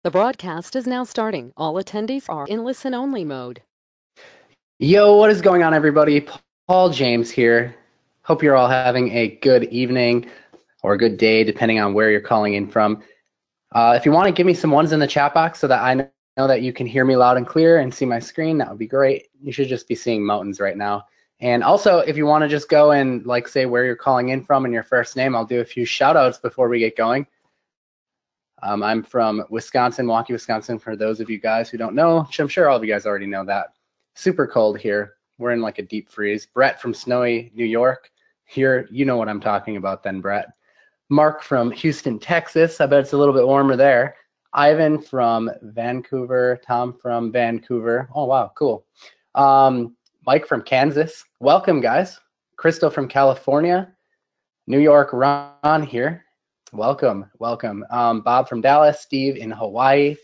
The broadcast is now starting. All attendees are in listen-only mode. Yo, what is going on, everybody? Paul James here. Hope you're all having a good evening or a good day, depending on where you're calling in from. If you want to give me some ones in the chat box so that I know that you can hear me loud and clear and see my screen, that would be great. You should just be seeing mountains right now. And also, if you want to just go and say where you're calling in from and your first name, I'll do a few shout outs before we get going. I'm from Wisconsin, Milwaukee, Wisconsin, for those of you guys who don't know, which I'm sure all of you guys already know that. Super cold here. We're in like a deep freeze. Brett from snowy New York. Here, you know what I'm talking about then, Brett. Mark from Houston, Texas. I bet it's a little bit warmer there. Ivan from Vancouver. Tom from Vancouver. Oh, wow, cool. Mike from Kansas. Welcome, guys. Crystal from California. New York, Ron here. Welcome. Bob from Dallas, Steve in Hawaii.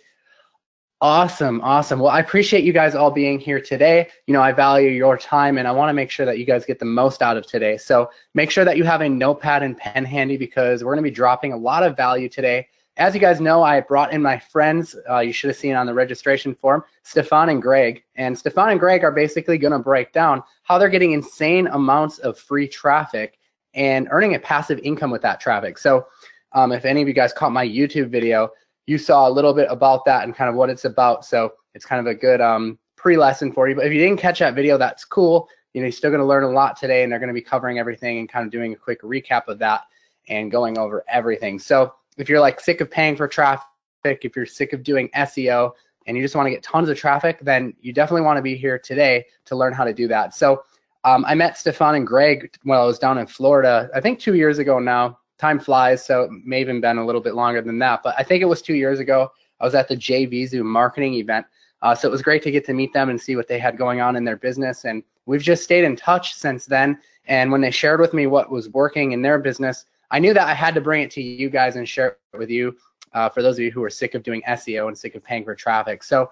Awesome. Well, I appreciate you guys all being here today. You know, I value your time and I want to make sure that you guys get the most out of today. So make sure that you have a notepad and pen handy because we're going to be dropping a lot of value today. As you guys know, I brought in my friends. You should have seen on the registration form, Stefan and Greg. And Stefan and Greg are basically going to break down how they're getting insane amounts of free traffic and earning a passive income with that traffic. So if any of you guys caught my YouTube video, you saw a little bit about that and kind of what it's about. So it's kind of a good pre-lesson for you. But if you didn't catch that video, that's cool. You know, you're still going to learn a lot today, and they're going to be covering everything and kind of doing a quick recap of that and going over everything. So if you're like sick of paying for traffic, if you're sick of doing SEO, and you just want to get tons of traffic, then you definitely want to be here today to learn how to do that. So I met Stefan and Greg while I was down in Florida, I think 2 years ago now. Time flies, so it may have even been a little bit longer than that, but I think it was 2 years ago. I was at the JVZoo marketing event, so it was great to get to meet them and see what they had going on in their business, and we've just stayed in touch since then. And when they shared with me what was working in their business, I knew that I had to bring it to you guys and share it with you, for those of you who are sick of doing SEO and sick of paying for traffic. So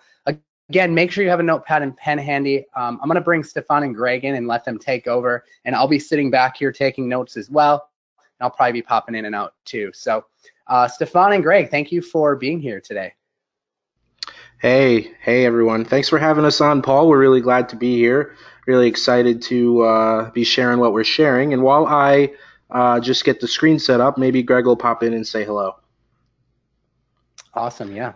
again, make sure you have a notepad and pen handy. I'm going to bring Stefan and Greg in and let them take over, and I'll be sitting back here taking notes as well. I'll probably be popping in and out too. So Stefan and Greg, thank you for being here today. Hey everyone. Thanks for having us on, Paul. We're really glad to be here. Really excited to be sharing what we're sharing. And while I just get the screen set up, maybe Greg will pop in and say hello. Awesome, yeah.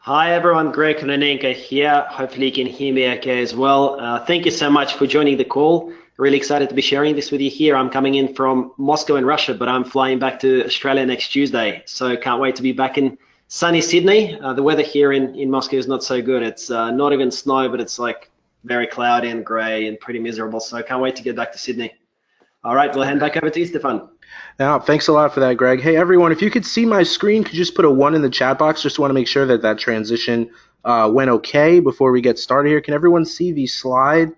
Hi everyone, Greg Kononenko here. Hopefully you can hear me okay as well. Thank you so much for joining the call. Really excited to be sharing this with you here. I'm coming in from Moscow in Russia, but I'm flying back to Australia next Tuesday. So can't wait to be back in sunny Sydney. The weather here in Moscow is not so good. It's not even snow, but it's like very cloudy and gray and pretty miserable. So can't wait to get back to Sydney. All right, we'll hand back over to you, Stefan. Now, thanks a lot for that, Greg. Hey everyone, if you could see my screen, could you just put a 1 in the chat box? Just want to make sure that that transition went okay before we get started here. Can everyone see the slide?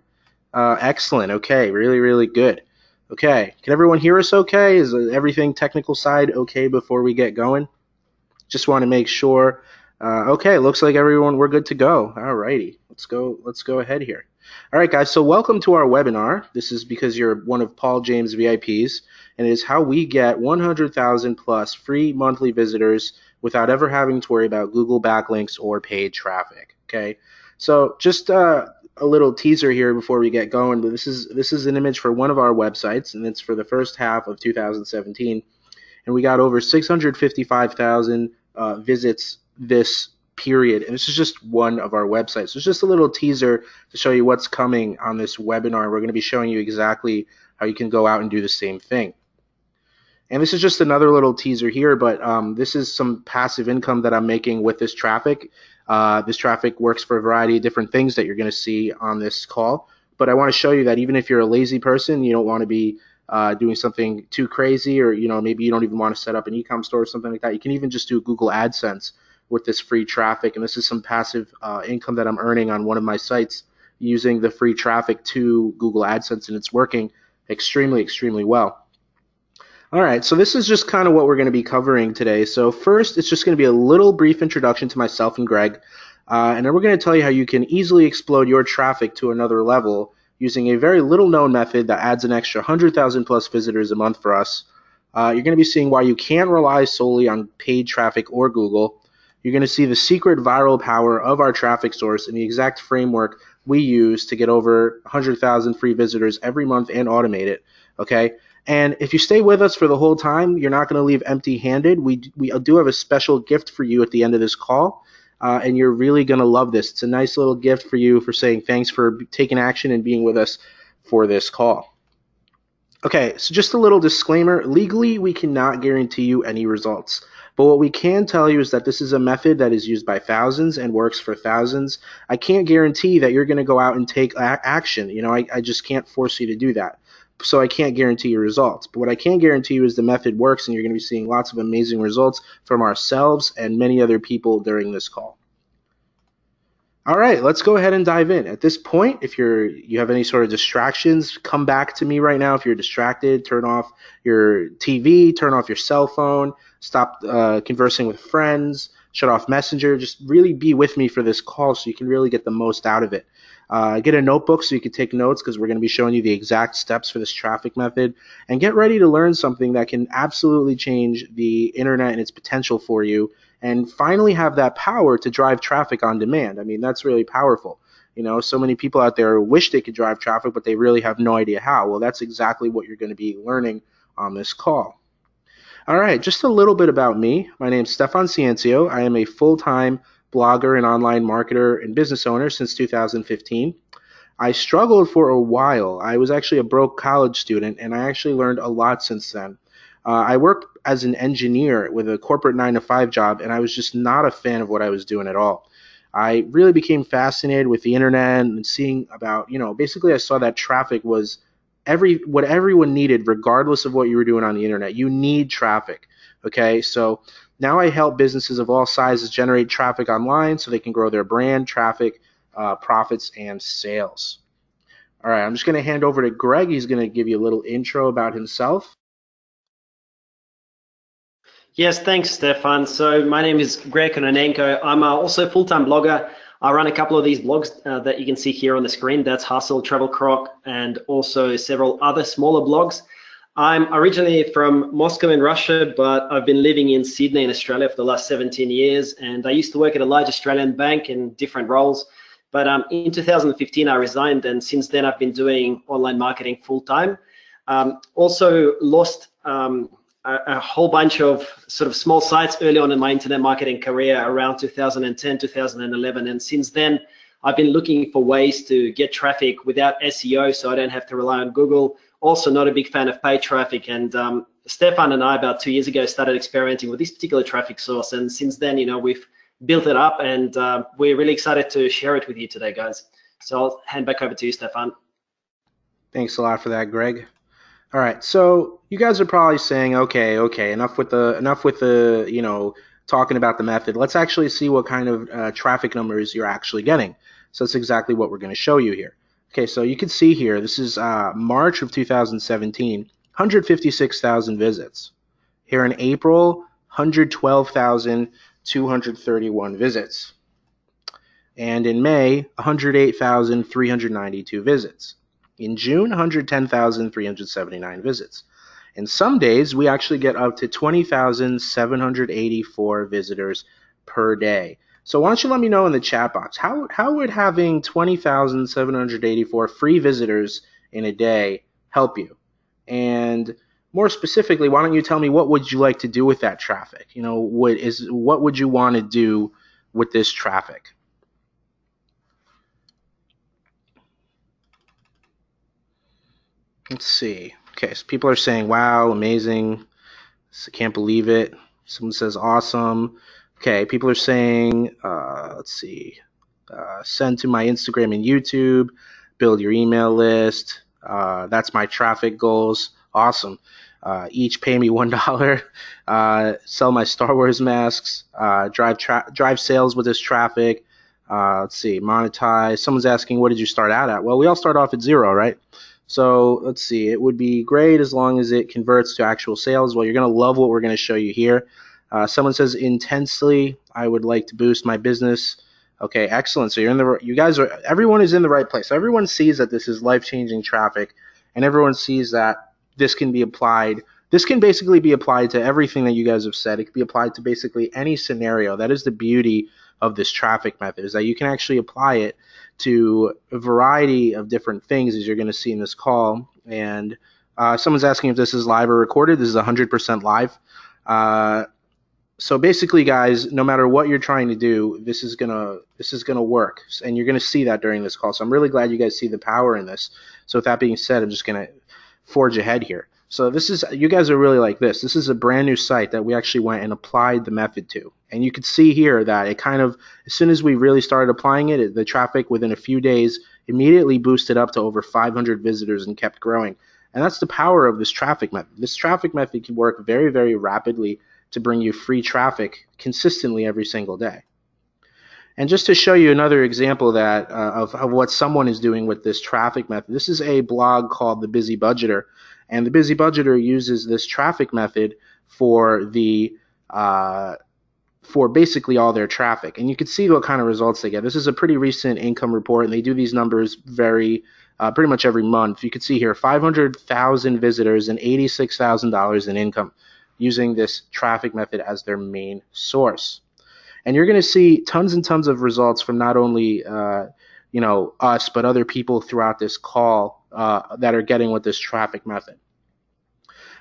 Excellent. Okay, really good. Okay, can everyone hear us okay? Is everything technical side okay before we get going? Just want to make sure. Okay, looks like everyone, we're good to go. All righty, let's go ahead here. All right, guys, so welcome to our webinar. This is because you're one of Paul James VIPs, and it is how we get 100,000 plus free monthly visitors without ever having to worry about Google backlinks or paid traffic. Okay, so just a little teaser here before we get going, but this is an image for one of our websites, and it's for the first half of 2017, and we got over 655,000 visits this period, and this is just one of our websites. So it's just a little teaser to show you what's coming on this webinar. We're going to be showing you exactly how you can go out and do the same thing. And this is just another little teaser here, but this is some passive income that I'm making with this traffic. This traffic works for a variety of different things that you're going to see on this call. But I want to show you that even if you're a lazy person, you don't want to be doing something too crazy, or maybe you don't even want to set up an e-com store or something like that. You can even just do Google AdSense with this free traffic. And this is some passive income that I'm earning on one of my sites using the free traffic to Google AdSense, and it's working extremely well. All right, so this is just kind of what we're going to be covering today. So first, it's just going to be a little brief introduction to myself and Greg, and then we're going to tell you how you can easily explode your traffic to another level using a very little known method that adds an extra 100,000 plus visitors a month for us. You're going to be seeing why you can't rely solely on paid traffic or Google. you're going to see the secret viral power of our traffic source and the exact framework we use to get over 100,000 free visitors every month and automate it. Okay. And if you stay with us for the whole time, you're not going to leave empty-handed. We do have a special gift for you at the end of this call, and you're really going to love this. It's a nice little gift for you for saying thanks for taking action and being with us for this call. Okay, so just a little disclaimer. Legally, we cannot guarantee you any results. But what we can tell you is that this is a method that is used by thousands and works for thousands. I can't guarantee that you're going to go out and take action. I just can't force you to do that. So I can't guarantee your results. But what I can guarantee you is the method works, and you're going to be seeing lots of amazing results from ourselves and many other people during this call. All right, let's go ahead and dive in. At this point, if you have any sort of distractions, come back to me right now. If you're distracted, turn off your TV, turn off your cell phone, stop conversing with friends, shut off Messenger. Just really be with me for this call so you can really get the most out of it. Get a notebook so you can take notes, because we're going to be showing you the exact steps for this traffic method. And get ready to learn something that can absolutely change the internet and its potential for you, and finally have that power to drive traffic on demand. I mean, that's really powerful. So many people out there wish they could drive traffic, but they really have no idea how. Well, that's exactly what you're going to be learning on this call. All right, just a little bit about me. My name is Stefan Ciencio. I am a full-time blogger and online marketer and business owner since 2015. I struggled for a while. I was actually a broke college student, and I actually learned a lot since then. I worked as an engineer with a corporate 9-to-5 job, and I was just not a fan of what I was doing at all. I really became fascinated with the internet and seeing about, basically I saw that traffic was what everyone needed, regardless of what you were doing on the internet. You need traffic. Okay, so now I help businesses of all sizes generate traffic online so they can grow their brand, traffic, profits, and sales. All right, I'm just going to hand over to Greg. He's going to give you a little intro about himself. Yes, thanks, Stefan. So my name is Greg Kononenko. I'm also a full-time blogger. I run a couple of these blogs that you can see here on the screen. That's Hustle, Travel Croc, and also several other smaller blogs. I'm originally from Moscow in Russia, but I've been living in Sydney in Australia for the last 17 years. And I used to work at a large Australian bank in different roles. But in 2015, I resigned. And since then, I've been doing online marketing full-time. Also lost a whole bunch of sort of small sites early on in my internet marketing career around 2010, 2011. And since then, I've been looking for ways to get traffic without SEO so I don't have to rely on Google. Also not a big fan of paid traffic. And Stefan and I, about 2 years ago, started experimenting with this particular traffic source. And since then, we've built it up, and we're really excited to share it with you today, guys. So I'll hand back over to you, Stefan. Thanks a lot for that, Greg. All right, so you guys are probably saying, okay, enough with the talking about the method. Let's actually see what kind of traffic numbers you're actually getting. So that's exactly what we're going to show you here. Okay, so you can see here, this is March of 2017, 156,000 visits. Here in April, 112,231 visits. And in May, 108,392 visits. In June, 110,379 visits. And some days, we actually get up to 20,784 visitors per day. So why don't you let me know in the chat box, how would having 20,784 free visitors in a day help you? And more specifically, why don't you tell me what would you like to do with that traffic? What would you want to do with this traffic? Let's see. Okay, so people are saying, wow, amazing. I can't believe it. Someone says awesome. Okay, people are saying, let's see, send to my Instagram and YouTube, build your email list. That's my traffic goals. Awesome. Each pay me $1. Sell my Star Wars masks. Drive sales with this traffic. Let's see, monetize. Someone's asking, what did you start out at? Well, we all start off at 0, right? So let's see, it would be great as long as it converts to actual sales. Well, you're going to love what we're going to show you here. Someone says intensely, I would like to boost my business. Okay, excellent. So everyone is in the right place. Everyone sees that this is life-changing traffic, and everyone sees that this can be applied This can basically be applied to everything that you guys have said. It can be applied to basically any scenario. That is the beauty of this traffic method, is that you can actually apply it to a variety of different things, as you're going to see in this call. And someone's asking if this is live or recorded. This is 100% live. So basically, guys, no matter what you're trying to do, this is gonna work, and you're gonna see that during this call. So I'm really glad you guys see the power in this. So with that being said, I'm just gonna forge ahead here. So you guys are really like this. This is a brand new site that we actually went and applied the method to, and you can see here that it kind of, as soon as we really started applying it, the traffic within a few days immediately boosted up to over 500 visitors and kept growing. And that's the power of this traffic method. This traffic method can work very, very rapidly to bring you free traffic consistently every single day. And just to show you another example that of what someone is doing with this traffic method, this is a blog called The Busy Budgeter, and The Busy Budgeter uses this traffic method for basically all their traffic. And you can see what kind of results they get. This is a pretty recent income report, and they do these numbers pretty much every month. You can see here 500,000 visitors and $86,000 in income, using this traffic method as their main source. And you're going to see tons and tons of results from not only us, but other people throughout this call that are getting with this traffic method.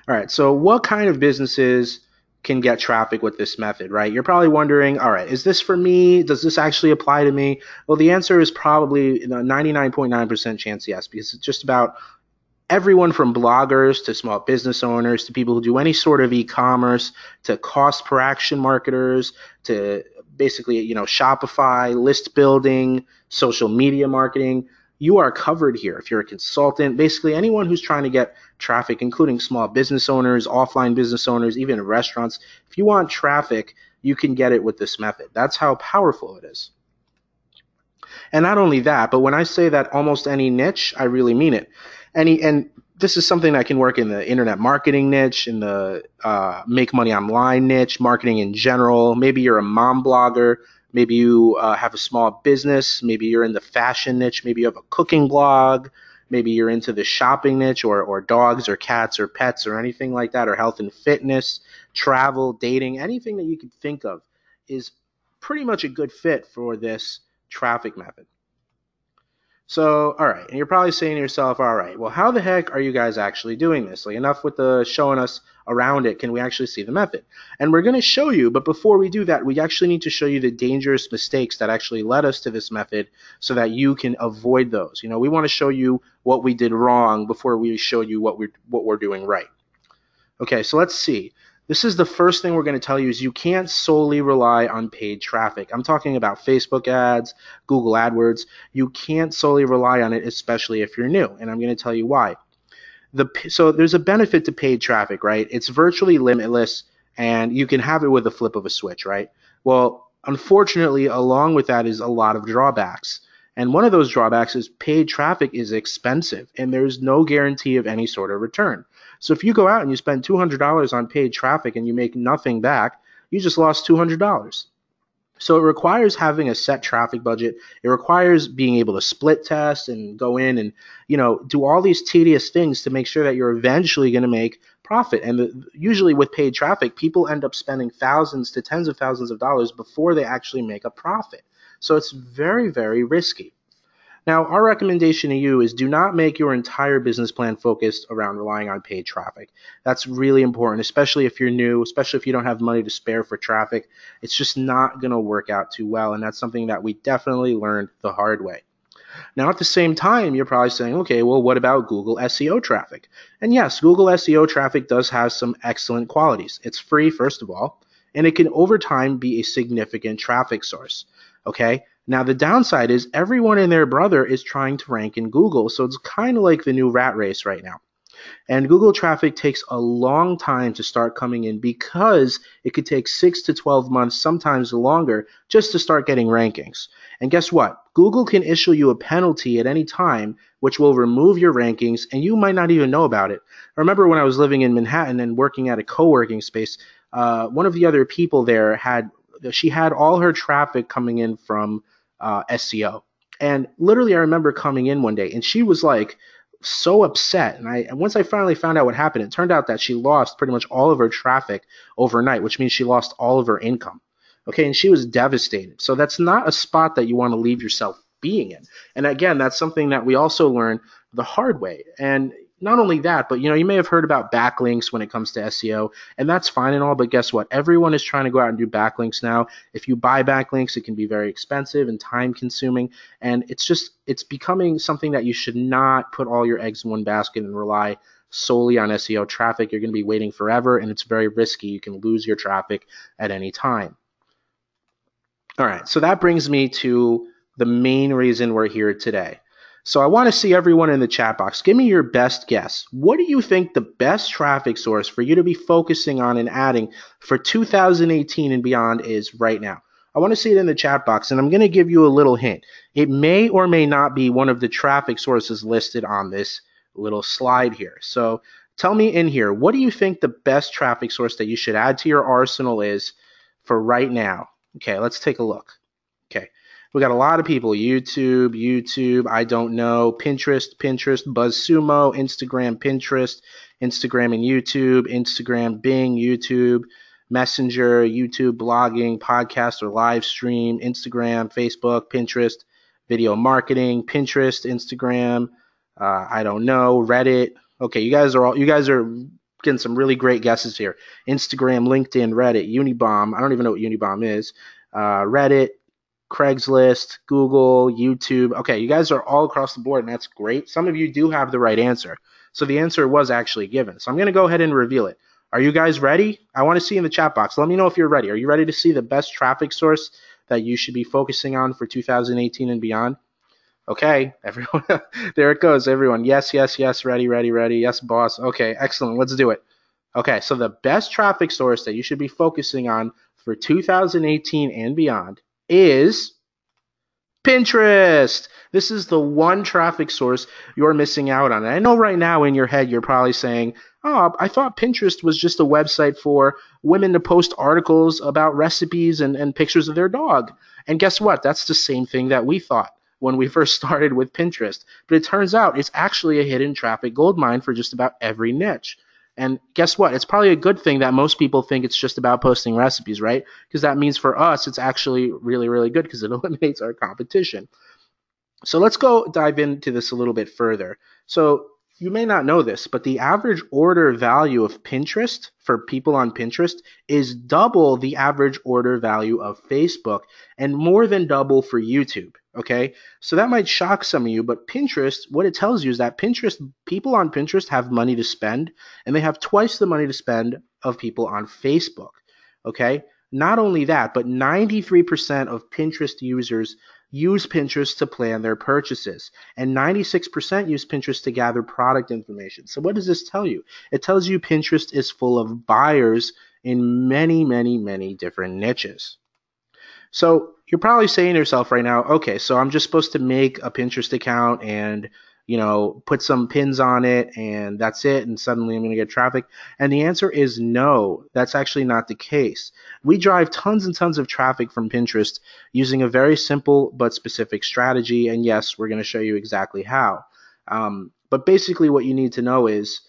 All right, so what kind of businesses can get traffic with this method, right? You're probably wondering, all right, is this for me? Does this actually apply to me? Well, the answer is probably 99.9% chance yes, because it's just about everyone from bloggers to small business owners to people who do any sort of e-commerce to cost per action marketers to basically, Shopify, list building, social media marketing. You are covered here. If you're a consultant, basically anyone who's trying to get traffic, including small business owners, offline business owners, even restaurants. If you want traffic, you can get it with this method. That's how powerful it is. And not only that, but when I say that almost any niche, I really mean it. And this is something that can work in the internet marketing niche, in the make money online niche, marketing in general. Maybe you're a mom blogger. Maybe you have a small business. Maybe you're in the fashion niche. Maybe you have a cooking blog. Maybe you're into the shopping niche, or dogs or cats or pets or anything like that, or health and fitness, travel, dating, anything that you could think of is pretty much a good fit for this traffic method. So, all right, and you're probably saying to yourself, all right, well, how the heck are you guys actually doing this? Like, enough with the showing us around it. Can we actually see the method? And we're going to show you, but before we do that, we actually need to show you the dangerous mistakes that actually led us to this method so that you can avoid those. We want to show you what we did wrong before we show you what we're doing right. Okay, so let's see. This is the first thing we're going to tell you is you can't solely rely on paid traffic. I'm talking about Facebook ads, Google AdWords. You can't solely rely on it, especially if you're new, and I'm going to tell you why. So there's a benefit to paid traffic, right? It's virtually limitless, and you can have it with a flip of a switch, right? Well, unfortunately, along with that is a lot of drawbacks. And one of those drawbacks is paid traffic is expensive, and there's no guarantee of any sort of return. So if you go out and you spend $200 on paid traffic and you make nothing back, you just lost $200. So it requires having a set traffic budget. It requires being able to split test and go in and do all these tedious things to make sure that you're eventually going to make profit. And usually with paid traffic, people end up spending thousands to tens of thousands of dollars before they actually make a profit. So it's very, very risky. Now, our recommendation to you is do not make your entire business plan focused around relying on paid traffic. That's really important, especially if you're new, especially if you don't have money to spare for traffic. It's just not going to work out too well, and that's something that we definitely learned the hard way. Now, at the same time, you're probably saying, okay, well, what about Google SEO traffic? And yes, Google SEO traffic does have some excellent qualities. It's free, first of all, and it can over time be a significant traffic source. Okay? Now, the downside is everyone and their brother is trying to rank in Google, so it's kind of like the new rat race right now. And Google traffic takes a long time to start coming in because it could take 6 to 12 months, sometimes longer, just to start getting rankings. And guess what? Google can issue you a penalty at any time, which will remove your rankings, and you might not even know about it. I remember when I was living in Manhattan and working at a co-working space, one of the other people there had all her traffic coming in from SEO. And literally I remember coming in one day and she was like so upset. And once I finally found out what happened, it turned out that she lost pretty much all of her traffic overnight, which means she lost all of her income. Okay, and she was devastated. So that's not a spot that you want to leave yourself being in. And again, that's something that we also learned the hard way. And not only that, but you may have heard about backlinks when it comes to SEO, and that's fine and all, but guess what? Everyone is trying to go out and do backlinks now. If you buy backlinks, it can be very expensive and time consuming, and it's becoming something that you should not put all your eggs in one basket and rely solely on SEO traffic. You're going to be waiting forever, and it's very risky. You can lose your traffic at any time. All right, so that brings me to the main reason we're here today. So I want to see everyone in the chat box. Give me your best guess. What do you think the best traffic source for you to be focusing on and adding for 2018 and beyond is right now? I want to see it in the chat box, and I'm going to give you a little hint. It may or may not be one of the traffic sources listed on this little slide here. So tell me in here, what do you think the best traffic source that you should add to your arsenal is for right now? Okay, let's take a look. Okay, we got a lot of people. YouTube, I don't know, Pinterest, BuzzSumo, Instagram, Pinterest, Instagram and YouTube, Instagram, Bing, YouTube, Messenger, YouTube, blogging, podcast or live stream, Instagram, Facebook, Pinterest, video marketing, Pinterest, Instagram, I don't know, Reddit. Okay, you guys are getting some really great guesses here. Instagram, LinkedIn, Reddit, Unibomb. I don't even know what Unibomb is. Reddit, Craigslist, Google, YouTube. Okay, you guys are all across the board, and that's great. Some of you do have the right answer. So the answer was actually given. So I'm going to go ahead and reveal it. Are you guys ready? I want to see in the chat box. Let me know if you're ready. Are you ready to see the best traffic source that you should be focusing on for 2018 and beyond? Okay, everyone, there it goes, everyone. Yes, ready. Yes, boss. Okay, excellent. Let's do it. Okay, so the best traffic source that you should be focusing on for 2018 and beyond is Pinterest. This is the one traffic source you're missing out on. And I know right now in your head you're probably saying, oh, I thought Pinterest was just a website for women to post articles about recipes and pictures of their dog. And guess what? That's the same thing that we thought when we first started with Pinterest. But it turns out it's actually a hidden traffic goldmine for just about every niche. And guess what? It's probably a good thing that most people think it's just about posting recipes, right? Because that means for us, it's actually really, really good because it eliminates our competition. So let's go dive into this a little bit further. So you may not know this, but the average order value of Pinterest for people on Pinterest is double the average order value of Facebook and more than double for YouTube. Okay, so that might shock some of you, but Pinterest, what it tells you is that people on Pinterest have money to spend, and they have twice the money to spend of people on Facebook. Okay, not only that, but 93% of Pinterest users use Pinterest to plan their purchases, and 96% use Pinterest to gather product information. So what does this tell you? It tells you Pinterest is full of buyers in many, many, many different niches. So you're probably saying to yourself right now, okay, so I'm just supposed to make a Pinterest account and, put some pins on it and that's it, and suddenly I'm going to get traffic. And the answer is no, that's actually not the case. We drive tons and tons of traffic from Pinterest using a very simple but specific strategy. And yes, we're going to show you exactly how. But basically what you need to know is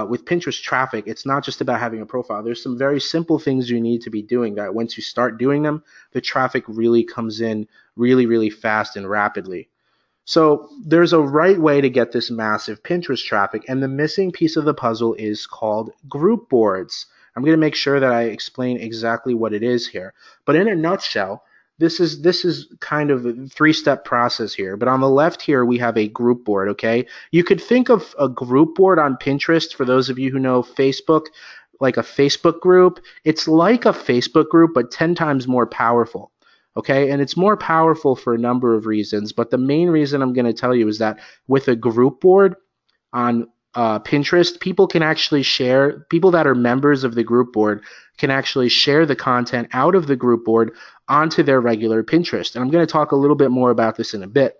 with Pinterest traffic, it's not just about having a profile. There's some very simple things you need to be doing that once you start doing them, the traffic really comes in really, really fast and rapidly. So there's a right way to get this massive Pinterest traffic, and the missing piece of the puzzle is called group boards. I'm going to make sure that I explain exactly what it is here. But in a nutshell, this is kind of a three-step process here. But on the left here, we have a group board, okay? You could think of a group board on Pinterest, for those of you who know Facebook, like a Facebook group. It's like a Facebook group, but 10 times more powerful, okay? And it's more powerful for a number of reasons. But the main reason I'm going to tell you is that with a group board on Pinterest, people that are members of the group board can actually share the content out of the group board onto their regular Pinterest. And I'm going to talk a little bit more about this in a bit.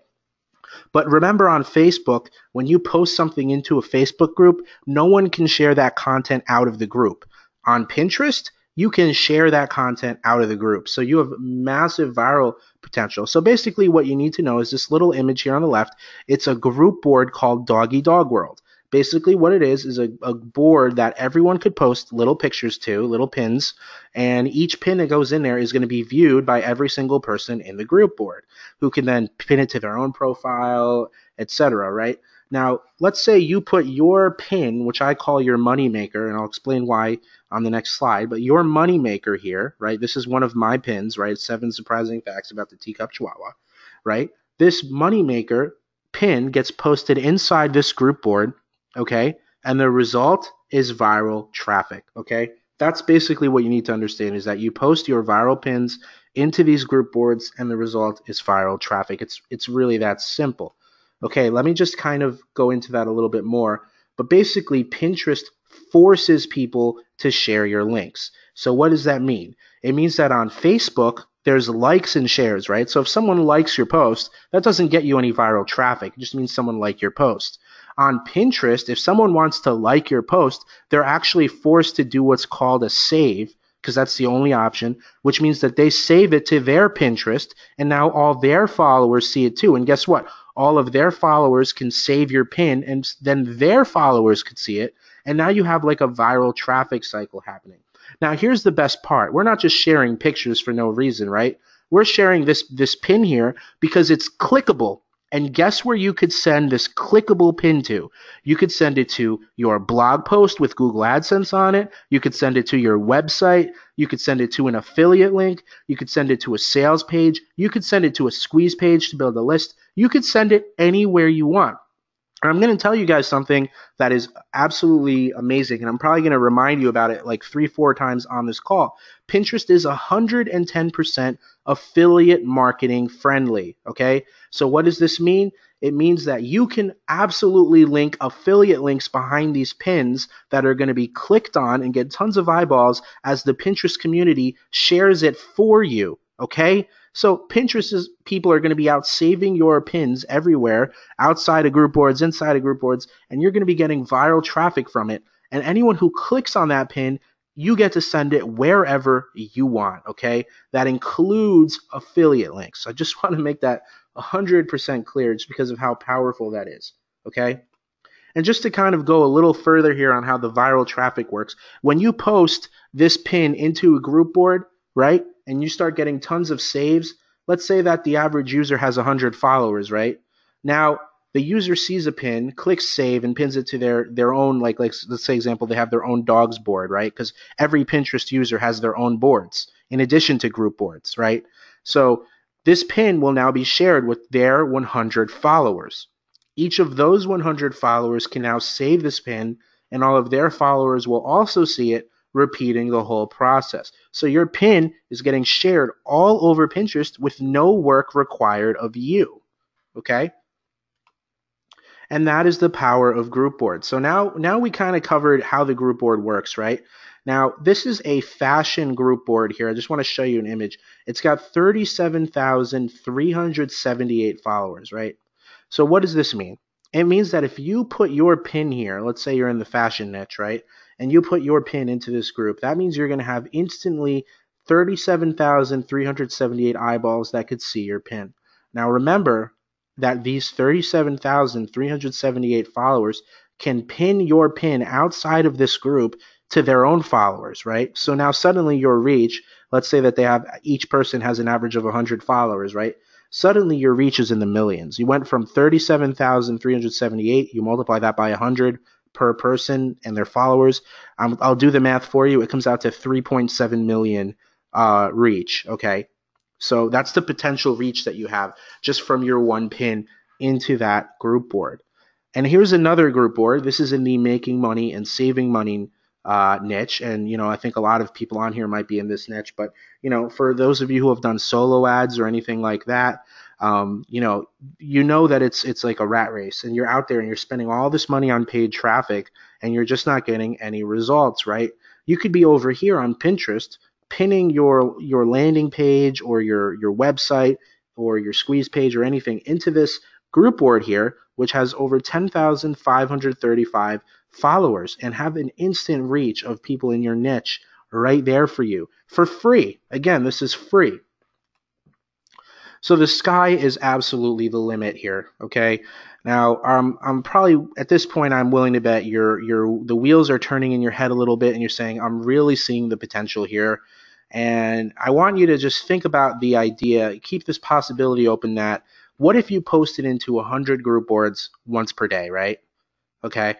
But remember, on Facebook, when you post something into a Facebook group, no one can share that content out of the group. On Pinterest, you can share that content out of the group. So you have massive viral potential. So basically what you need to know is this little image here on the left. It's a group board called Doggy Dog World. Basically what it is a board that everyone could post little pictures to, little pins, and each pin that goes in there is going to be viewed by every single person in the group board, who can then pin it to their own profile, etc., right? Now, let's say you put your pin, which I call your money maker, and I'll explain why on the next slide, but your money maker here, right? This is one of my pins, right? 7 surprising facts about the teacup chihuahua, right? This money maker pin gets posted inside this group board, okay? And the result is viral traffic, okay? That's basically what you need to understand, is that you post your viral pins into these group boards and the result is viral traffic. It's really that simple. Okay, let me just kind of go into that a little bit more. But basically, Pinterest forces people to share your links. So what does that mean? It means that on Facebook, there's likes and shares, right? So if someone likes your post, that doesn't get you any viral traffic. It just means someone liked your post. On Pinterest, if someone wants to like your post, they're actually forced to do what's called a save, because that's the only option, which means that they save it to their Pinterest, and now all their followers see it too. And guess what? All of their followers can save your pin, and then their followers could see it. And now you have like a viral traffic cycle happening. Now, here's the best part. We're not just sharing pictures for no reason, right? We're sharing this pin here because it's clickable. And guess where you could send this clickable pin to? You could send it to your blog post with Google AdSense on it. You could send it to your website. You could send it to an affiliate link. You could send it to a sales page. You could send it to a squeeze page to build a list. You could send it anywhere you want. And I'm going to tell you guys something that is absolutely amazing, and I'm probably going to remind you about it like 3-4 times on this call. Pinterest is 110% affiliate marketing friendly, okay? So what does this mean? It means that you can absolutely link affiliate links behind these pins that are going to be clicked on and get tons of eyeballs as the Pinterest community shares it for you, okay? So Pinterest's people are going to be out saving your pins everywhere, outside of group boards, inside of group boards, and you're going to be getting viral traffic from it. And anyone who clicks on that pin, you get to send it wherever you want, okay? That includes affiliate links. I just want to make that 100% clear just because of how powerful that is, okay? And just to kind of go a little further here on how the viral traffic works, when you post this pin into a group board, right, and you start getting tons of saves, let's say that the average user has 100 followers, right? Now, the user sees a pin, clicks save, and pins it to their own, like let's say example, they have their own dogs board, right? Because every Pinterest user has their own boards in addition to group boards, right? So this pin will now be shared with their 100 followers. Each of those 100 followers can now save this pin, and all of their followers will also see it, repeating the whole process. So your pin is getting shared all over Pinterest with no work required of you, okay? And that is the power of group boards. So now we kind of covered how the group board works, right? Now, this is a fashion group board here. I just want to show you an image. It's got 37,378 followers, right? So what does this mean? It means that if you put your pin here, let's say you're in the fashion niche, right? And you put your pin into this group, that means you're going to have instantly 37,378 eyeballs that could see your pin. Now remember that these 37,378 followers can pin your pin outside of this group to their own followers, right? So now suddenly your reach, let's say that each person has an average of 100 followers, right? Suddenly your reach is in the millions. You went from 37,378, you multiply that by 100 per person and their followers. I'll do the math for you. It comes out to 3.7 million reach, okay? So that's the potential reach that you have just from your one pin into that group board. And here's another group board. This is in the making money and saving money niche. And, I think a lot of people on here might be in this niche. But, for those of you who have done solo ads or anything like that, you know that it's like a rat race, and you're out there and you're spending all this money on paid traffic and you're just not getting any results, right? You could be over here on Pinterest pinning your landing page or your website or your squeeze page or anything into this group board here, which has over 10,535 followers, and have an instant reach of people in your niche right there for you for free. Again, this is free. So the sky is absolutely the limit here, okay? Now, I'm probably at this point I'm willing to bet the wheels are turning in your head a little bit, and you're saying I'm really seeing the potential here. And I want you to just think about the idea, keep this possibility open that what if you posted into 100 group boards once per day, right? Okay.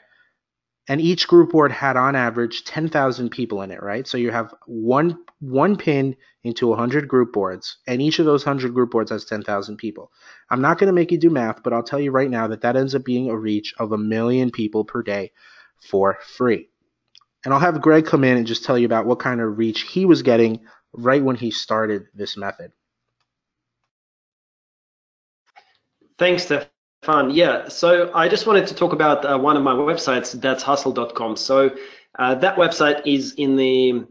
And each group board had on average 10,000 people in it, right? So you have one pin into 100 group boards, and each of those 100 group boards has 10,000 people. I'm not going to make you do math, but I'll tell you right now that that ends up being a reach of 1 million people per day for free. And I'll have Greg come in and just tell you about what kind of reach he was getting right when he started this method. Thanks, Stefan. Yeah, so I just wanted to talk about one of my websites, that's hustle.com. So that website is in the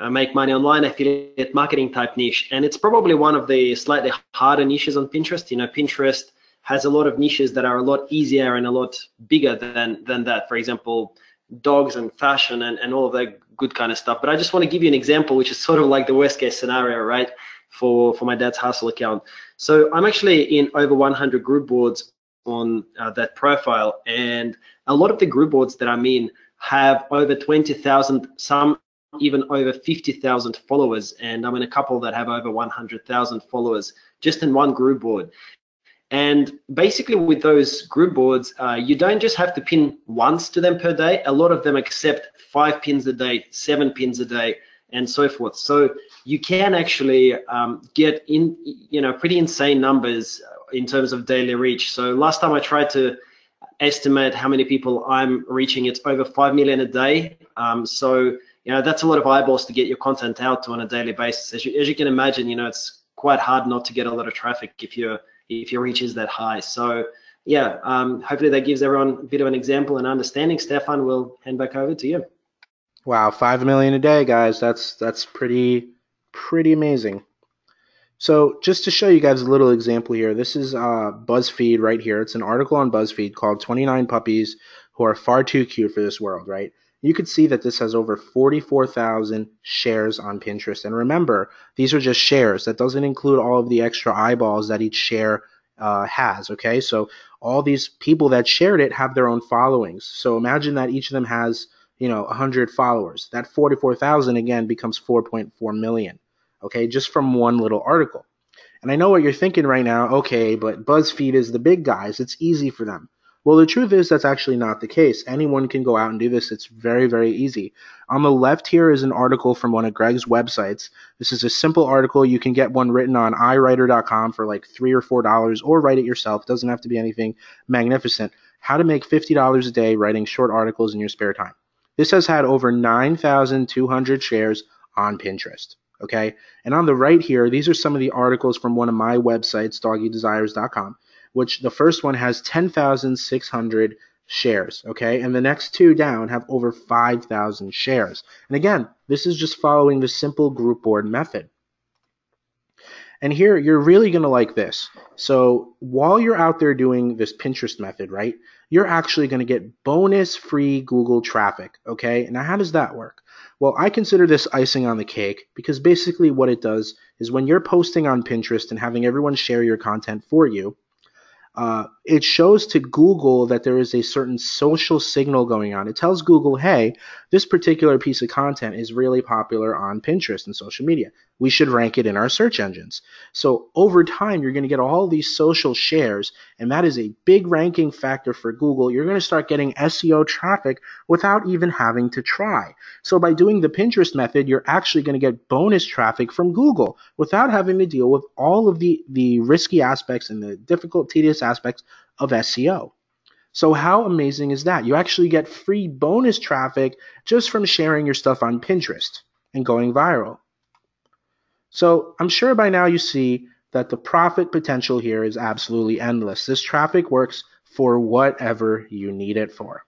make money online affiliate marketing type niche, and it's probably one of the slightly harder niches on Pinterest. You know, Pinterest has a lot of niches that are a lot easier and a lot bigger than that. For example, dogs and fashion and all of that good kind of stuff. But I just want to give you an example, which is sort of like the worst case scenario, right? For my dad's hustle account. So I'm actually in over 100 group boards on that profile, and a lot of the group boards that I'm in have over 20,000, some even over 50,000 followers, and I'm in a couple that have over 100,000 followers just in one group board. And basically with those group boards, you don't just have to pin once to them per day. A lot of them accept 5 pins a day, 7 pins a day, and so forth. So you can actually get in, pretty insane numbers in terms of daily reach. So last time I tried to estimate how many people I'm reaching, it's over 5 million a day. So that's a lot of eyeballs to get your content out to on a daily basis. As you can imagine, it's quite hard not to get a lot of traffic if your reach is that high. So yeah, hopefully that gives everyone a bit of an example and understanding. Stefan, we'll hand back over to you. Wow, 5 million a day, guys. That's pretty amazing. So just to show you guys a little example here, this is BuzzFeed right here. It's an article on BuzzFeed called 29 Puppies Who Are Far Too Cute for This World, right? You can see that this has over 44,000 shares on Pinterest. And remember, these are just shares. That doesn't include all of the extra eyeballs that each share has, okay? So all these people that shared it have their own followings. So imagine that each of them has 100 followers. That 44,000 again becomes 4.4 million, okay, just from one little article. And I know what you're thinking right now, okay, but BuzzFeed is the big guys. It's easy for them. Well, the truth is that's actually not the case. Anyone can go out and do this. It's very, very easy. On the left here is an article from one of Greg's websites. This is a simple article. You can get one written on iWriter.com for like $3 or $4, or write it yourself. It doesn't have to be anything magnificent. How to make $50 a day writing short articles in your spare time. This has had over 9,200 shares on Pinterest, okay? And on the right here, these are some of the articles from one of my websites, doggydesires.com, which the first one has 10,600 shares, okay? And the next two down have over 5,000 shares. And again, this is just following the simple group board method. And here, you're really going to like this. So while you're out there doing this Pinterest method, right, you're actually going to get bonus free Google traffic, okay? Now, how does that work? Well, I consider this icing on the cake because basically what it does is when you're posting on Pinterest and having everyone share your content for you, it shows to Google that there is a certain social signal going on. It tells Google, hey, this particular piece of content is really popular on Pinterest and social media. We should rank it in our search engines. So over time, you're going to get all these social shares, and that is a big ranking factor for Google. You're going to start getting SEO traffic without even having to try. So by doing the Pinterest method, you're actually going to get bonus traffic from Google without having to deal with all of the risky aspects and the difficult, tedious aspects of SEO. So how amazing is that? You actually get free bonus traffic just from sharing your stuff on Pinterest and going viral. So I'm sure by now you see that the profit potential here is absolutely endless. This traffic works for whatever you need it for.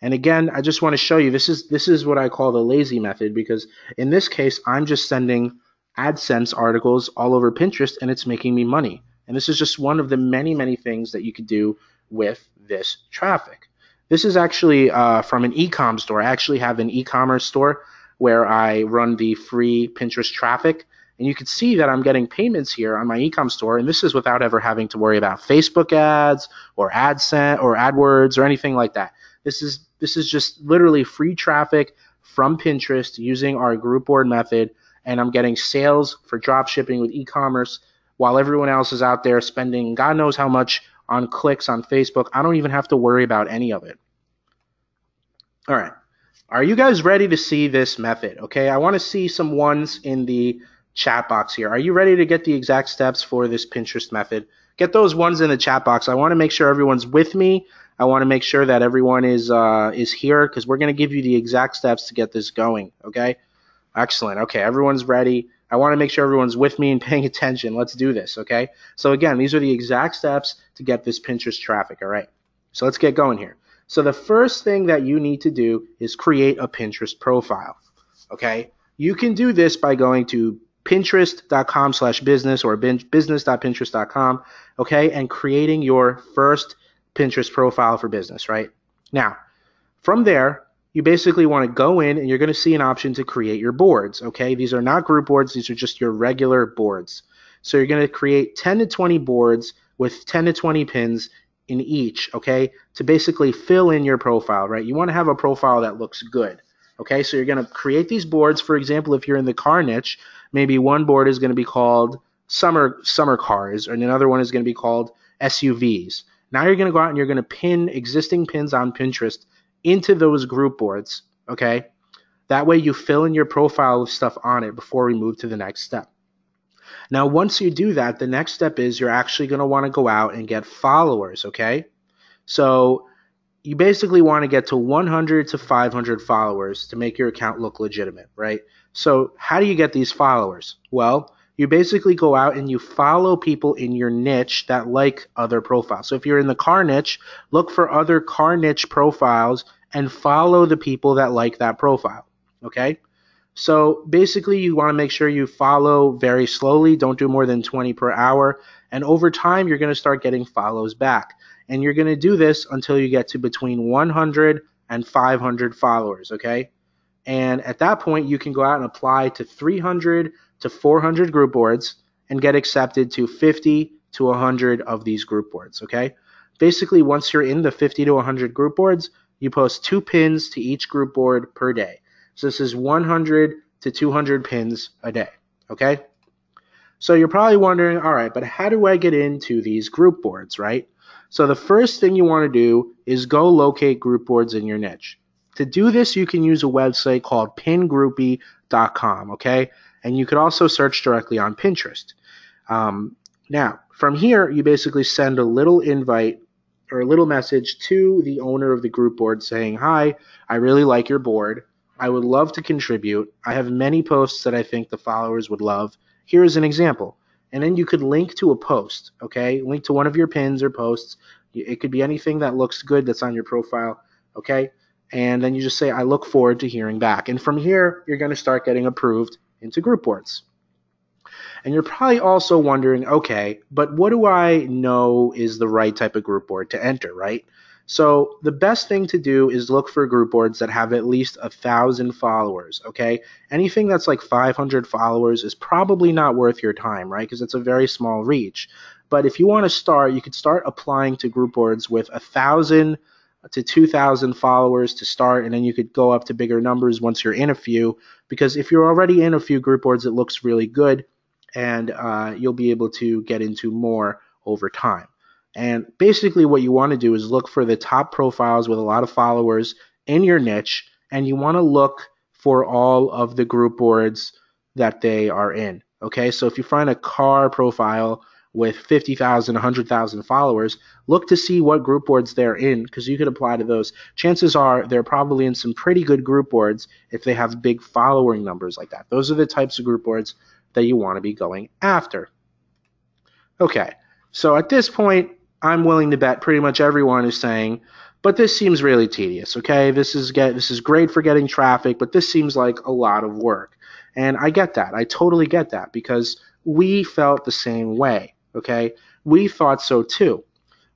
And again, I just want to show you, this is what I call the lazy method, because in this case, I'm just sending AdSense articles all over Pinterest and it's making me money. And this is just one of the many, many things that you could do with this traffic. This is actually from an e-com store. I actually have an e-commerce store where I run the free Pinterest traffic. And you can see that I'm getting payments here on my ecom store, and this is without ever having to worry about Facebook ads or AdSense or AdWords or anything like that. This is just literally free traffic from Pinterest using our group board method, and I'm getting sales for drop shipping with e-commerce while everyone else is out there spending God knows how much on clicks on Facebook. I don't even have to worry about any of it. All right. Are you guys ready to see this method? Okay, I want to see some ones in the chat box here. Are you ready to get the exact steps for this Pinterest method? Get those ones in the chat box. I want to make sure everyone's with me. I want to make sure that everyone is here, because we're going to give you the exact steps to get this going. Okay, excellent. Okay, everyone's ready. I want to make sure everyone's with me and paying attention. Let's do this. Okay, so again, these are the exact steps to get this Pinterest traffic. All right, so let's get going here. So the first thing that you need to do is create a Pinterest profile. Okay, you can do this by going to pinterest.com/business or business.pinterest.com, okay, and creating your first Pinterest profile for business, right? Now, from there, you basically want to go in and you're going to see an option to create your boards, okay? These are not group boards, these are just your regular boards. So you're going to create 10 to 20 boards with 10 to 20 pins in each, okay, to basically fill in your profile, right? You want to have a profile that looks good, okay? So you're going to create these boards. For example, if you're in the car niche, maybe one board is going to be called summer cars, and another one is going to be called SUVs. Now you're going to go out and you're going to pin existing pins on Pinterest into those group boards, okay? That way you fill in your profile with stuff on it before we move to the next step. Now, once you do that, the next step is you're actually going to want to go out and get followers, okay? So you basically want to get to 100 to 500 followers to make your account look legitimate, right? So how do you get these followers? Well, you basically go out and you follow people in your niche that like other profiles. So if you're in the car niche, look for other car niche profiles and follow the people that like that profile, okay? So basically you want to make sure you follow very slowly. Don't do more than 20 per hour. And over time, you're going to start getting follows back. And you're going to do this until you get to between 100 and 500 followers, okay? And at that point, you can go out and apply to 300 to 400 group boards and get accepted to 50 to 100 of these group boards, okay? Basically, once you're in the 50 to 100 group boards, you post 2 pins to each group board per day. So this is 100 to 200 pins a day, okay? So you're probably wondering, all right, but how do I get into these group boards, right? So the first thing you want to do is go locate group boards in your niche. To do this, you can use a website called pingroupie.com, okay? And you could also search directly on Pinterest. Now, from here, you basically send a little invite or a little message to the owner of the group board saying, hi, I really like your board. I would love to contribute. I have many posts that I think the followers would love. Here's an example. And then you could link to a post, okay? Link to one of your pins or posts. It could be anything that looks good that's on your profile, okay? And then you just say, I look forward to hearing back. And from here, you're going to start getting approved into group boards. And you're probably also wondering, okay, but what do I know is the right type of group board to enter, right? So the best thing to do is look for group boards that have at least 1,000 followers, okay? Anything that's like 500 followers is probably not worth your time, right? Because it's a very small reach. But if you want to start, you could start applying to group boards with 1,000 to 2,000 followers to start, and then you could go up to bigger numbers once you're in a few, because if you're already in a few group boards, it looks really good, and you'll be able to get into more over time. And basically what you want to do is look for the top profiles with a lot of followers in your niche, and you want to look for all of the group boards that they are in, okay? So if you find a car profile with 50,000, 100,000 followers, look to see what group boards they're in, because you could apply to those. Chances are they're probably in some pretty good group boards if they have big following numbers like that. Those are the types of group boards that you want to be going after. Okay, so at this point, I'm willing to bet pretty much everyone is saying, but this seems really tedious, okay? This is great for getting traffic, but this seems like a lot of work. And I get that. I totally get that, because we felt the same way, okay? We thought so too.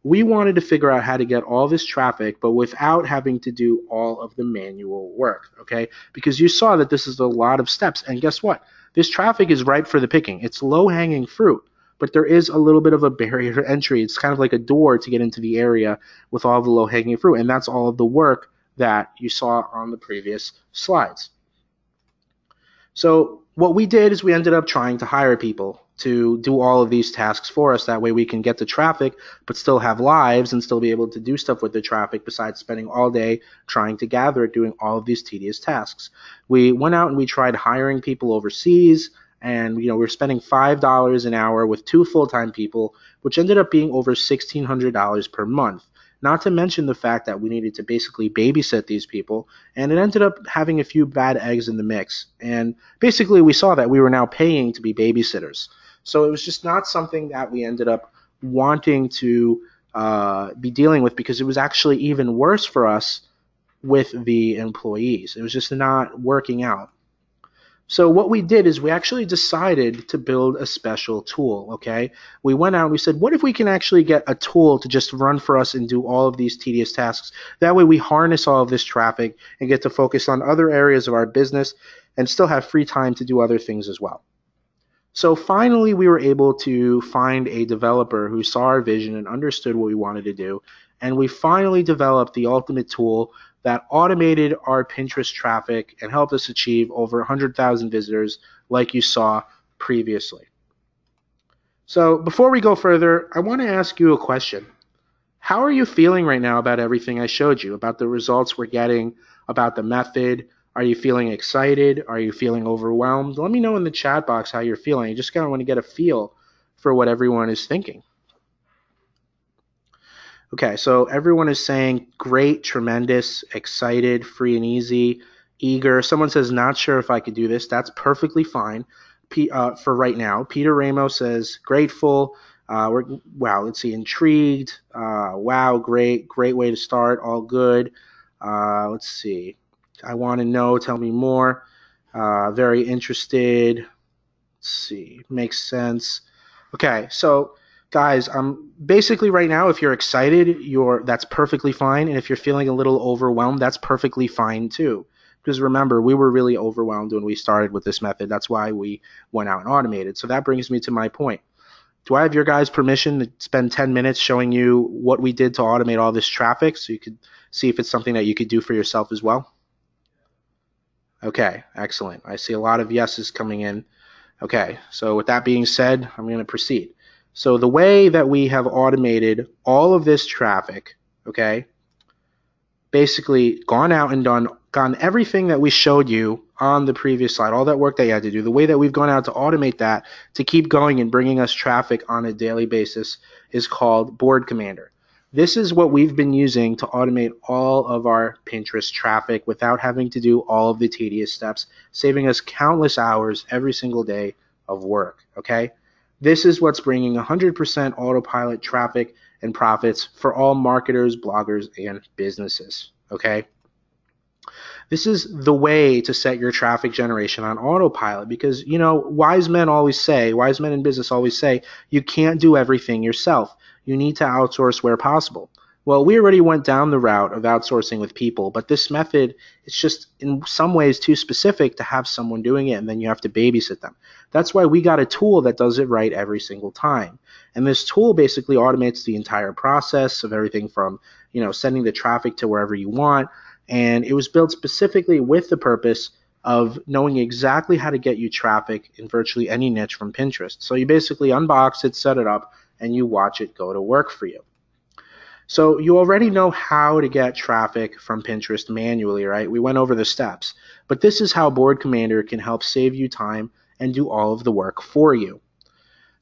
We wanted to figure out how to get all this traffic, but without having to do all of the manual work, okay? Because you saw that this is a lot of steps, and guess what? This traffic is ripe for the picking. It's low-hanging fruit, but there is a little bit of a barrier to entry. It's kind of like a door to get into the area with all the low-hanging fruit, and that's all of the work that you saw on the previous slides. So what we did is we ended up trying to hire people to do all of these tasks for us. That way we can get the traffic, but still have lives and still be able to do stuff with the traffic besides spending all day trying to gather it, doing all of these tedious tasks. We went out and we tried hiring people overseas, and we're spending $5 an hour with 2 full-time people, which ended up being over $1,600 per month. Not to mention the fact that we needed to basically babysit these people, and it ended up having a few bad eggs in the mix. And basically we saw that we were now paying to be babysitters. So it was just not something that we ended up wanting to be dealing with, because it was actually even worse for us with the employees. It was just not working out. So what we did is we actually decided to build a special tool, okay? We went out and we said, what if we can actually get a tool to just run for us and do all of these tedious tasks? That way we harness all of this traffic and get to focus on other areas of our business and still have free time to do other things as well. So finally we were able to find a developer who saw our vision and understood what we wanted to do, and we finally developed the ultimate tool that automated our Pinterest traffic and helped us achieve over 100,000 visitors like you saw previously. So before we go further, I want to ask you a question. How are you feeling right now about everything I showed you, about the results we're getting, about the method? Are you feeling excited? Are you feeling overwhelmed? Let me know in the chat box how you're feeling. I just kind of want to get a feel for what everyone is thinking. Okay, so everyone is saying great, tremendous, excited, free and easy, eager. Someone says not sure if I could do this. That's perfectly fine for right now. Peter Ramos says grateful. Wow, let's see, intrigued. Wow, great way to start. All good. Let's see. I want to know. Tell me more. Very interested. Let's see. Makes sense. Okay, so guys, basically right now, if you're excited, that's perfectly fine. And if you're feeling a little overwhelmed, that's perfectly fine too. Because remember, we were really overwhelmed when we started with this method. That's why we went out and automated. So that brings me to my point. Do I have your guys' permission to spend 10 minutes showing you what we did to automate all this traffic so you could see if it's something that you could do for yourself as well? Okay, excellent. I see a lot of yeses coming in. Okay, so with that being said, I'm going to proceed. So the way that we have automated all of this traffic, okay, basically gone out and done everything that we showed you on the previous slide, all that work that you had to do, the way that we've gone out to automate that to keep going and bringing us traffic on a daily basis is called Board Commander. This is what we've been using to automate all of our Pinterest traffic without having to do all of the tedious steps, saving us countless hours every single day of work, okay? This is what's bringing 100% autopilot traffic and profits for all marketers, bloggers, and businesses, okay? This is the way to set your traffic generation on autopilot because, wise men in business always say, you can't do everything yourself. You need to outsource where possible. Well, we already went down the route of outsourcing with people, but this method is just in some ways too specific to have someone doing it and then you have to babysit them. That's why we got a tool that does it right every single time. And this tool basically automates the entire process of everything from, sending the traffic to wherever you want. And it was built specifically with the purpose of knowing exactly how to get you traffic in virtually any niche from Pinterest. So you basically unbox it, set it up, and you watch it go to work for you. So you already know how to get traffic from Pinterest manually, right? We went over the steps. But this is how Board Commander can help save you time and do all of the work for you.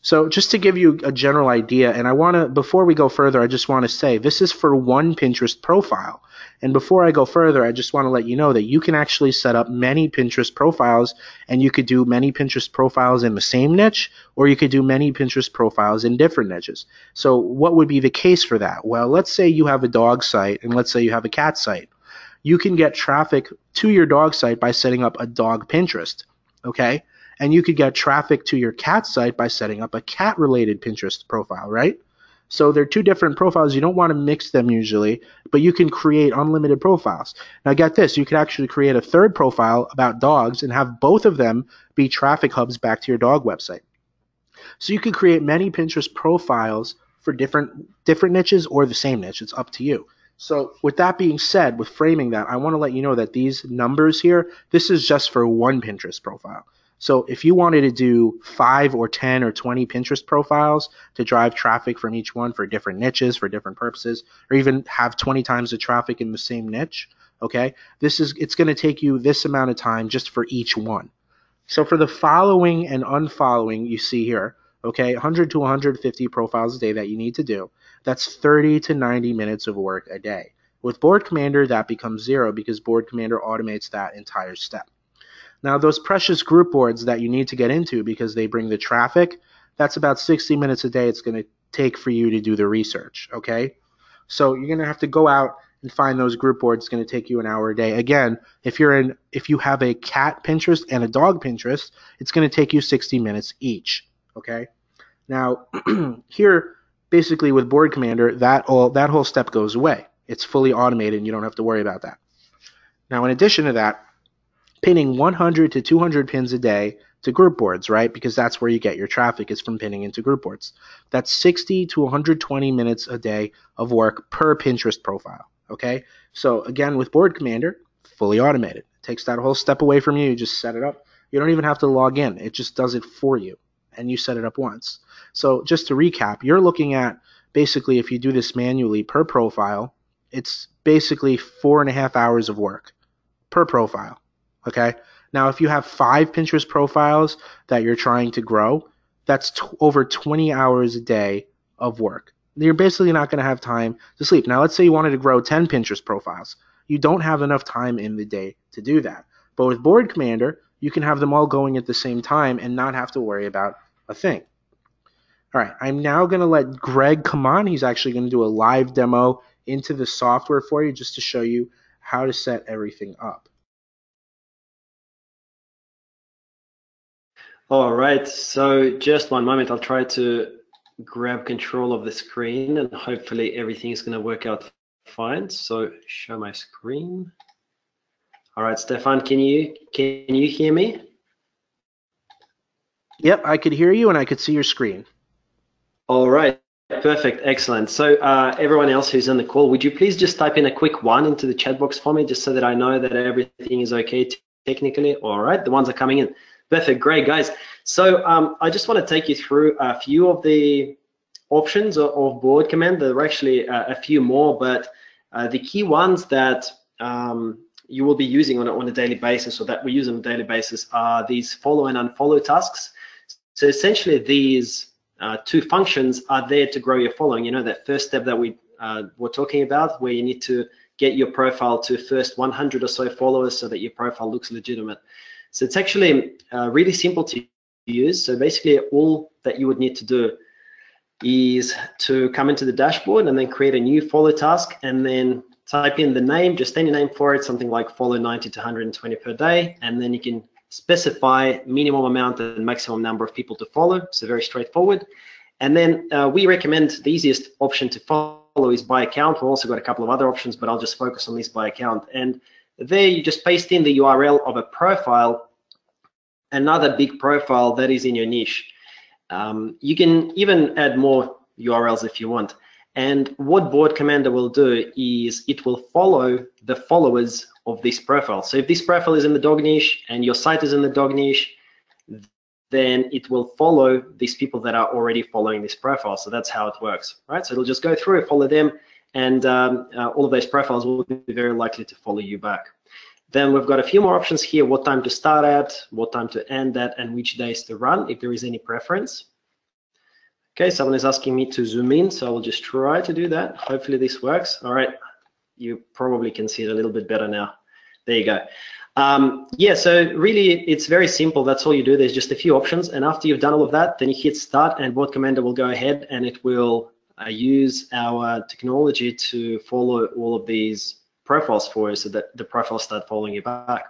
So just to give you a general idea, and before we go further, I just want to say this is for one Pinterest profile. And before I go further, I just want to let you know that you can actually set up many Pinterest profiles, and you could do many Pinterest profiles in the same niche, or you could do many Pinterest profiles in different niches. So what would be the case for that? Well, let's say you have a dog site, and let's say you have a cat site. You can get traffic to your dog site by setting up a dog Pinterest, okay? And you could get traffic to your cat site by setting up a cat-related Pinterest profile, right? So they're two different profiles. You don't want to mix them usually, but you can create unlimited profiles. Now get this, you could actually create a third profile about dogs and have both of them be traffic hubs back to your dog website. So you could create many Pinterest profiles for different niches or the same niche. It's up to you. So with that being said, with framing that, I want to let you know that these numbers here, this is just for one Pinterest profile. So if you wanted to do 5 or 10 or 20 Pinterest profiles to drive traffic from each one for different niches, for different purposes, or even have 20 times the traffic in the same niche, okay, it's going to take you this amount of time just for each one. So for the following and unfollowing, you see here, okay, 100 to 150 profiles a day that you need to do. That's 30 to 90 minutes of work a day. With Board Commander, that becomes 0 because Board Commander automates that entire step. Now, those precious group boards that you need to get into because they bring the traffic, that's about 60 minutes a day it's going to take for you to do the research, okay? So you're going to have to go out and find those group boards. It's going to take you an hour a day. Again, if you have a cat Pinterest and a dog Pinterest, it's going to take you 60 minutes each, okay? Now, here, basically with Board Commander, that whole step goes away. It's fully automated and you don't have to worry about that. Now, in addition to that, pinning 100 to 200 pins a day to group boards, right? Because that's where you get your traffic is from pinning into group boards. That's 60 to 120 minutes a day of work per Pinterest profile, okay? So again, with Board Commander, fully automated. It takes that whole step away from you. You just set it up. You don't even have to log in. It just does it for you, and you set it up once. So just to recap, you're looking at basically if you do this manually per profile, it's basically 4.5 hours of work per profile. Okay. Now, if you have 5 Pinterest profiles that you're trying to grow, that's over 20 hours a day of work. You're basically not going to have time to sleep. Now, let's say you wanted to grow 10 Pinterest profiles. You don't have enough time in the day to do that. But with Board Commander, you can have them all going at the same time and not have to worry about a thing. All right. I'm now going to let Greg come on. He's actually going to do a live demo into the software for you just to show you how to set everything up. All right, so just one moment. I'll try to grab control of the screen and hopefully everything is going to work out fine. So show my screen. All right, Stefan, can you hear me? Yep, I could hear you and I could see your screen. All right, perfect, excellent. So everyone else who's on the call, would you please just type in a quick 1 into the chat box for me, just so that I know that everything is okay technically? All right, the ones are coming in. Perfect, great, guys. So I just want to take you through a few of the options of Board Command. There are actually a few more, but the key ones that you will be using on a daily basis, or that we use on a daily basis, are these follow and unfollow tasks. So essentially, these 2 functions are there to grow your following. You know, that first step that we were talking about, where you need to get your profile to first 100 or so followers so that your profile looks legitimate. So it's actually really simple to use. So basically all that you would need to do is to come into the dashboard and then create a new follow task and then type in the name, just any name for it, something like follow 90 to 120 per day. And then you can specify minimum amount and maximum number of people to follow. So very straightforward. And then we recommend the easiest option to follow is by account. We've also got a couple of other options, but I'll just focus on this by account. And there you just paste in the URL of a profile, another big profile that is in your niche. You can even add more URLs if you want. And what Board Commander will do is it will follow the followers of this profile. So if this profile is in the dog niche and your site is in the dog niche, then it will follow these people that are already following this profile. So that's how it works, right? So it'll just go through and follow them, and all of those profiles will be very likely to follow you back. Then we've got a few more options here: what time to start at, what time to end at, and which days to run, if there is any preference. Okay, someone is asking me to zoom in, so I will just try to do that. Hopefully this works. All right, you probably can see it a little bit better now. There you go. Yeah, so really it's very simple. That's all you do. There's just a few options, and after you've done all of that, then you hit start, and Board Commander will go ahead and it will use our technology to follow all of these profiles for you so that the profiles start following you back.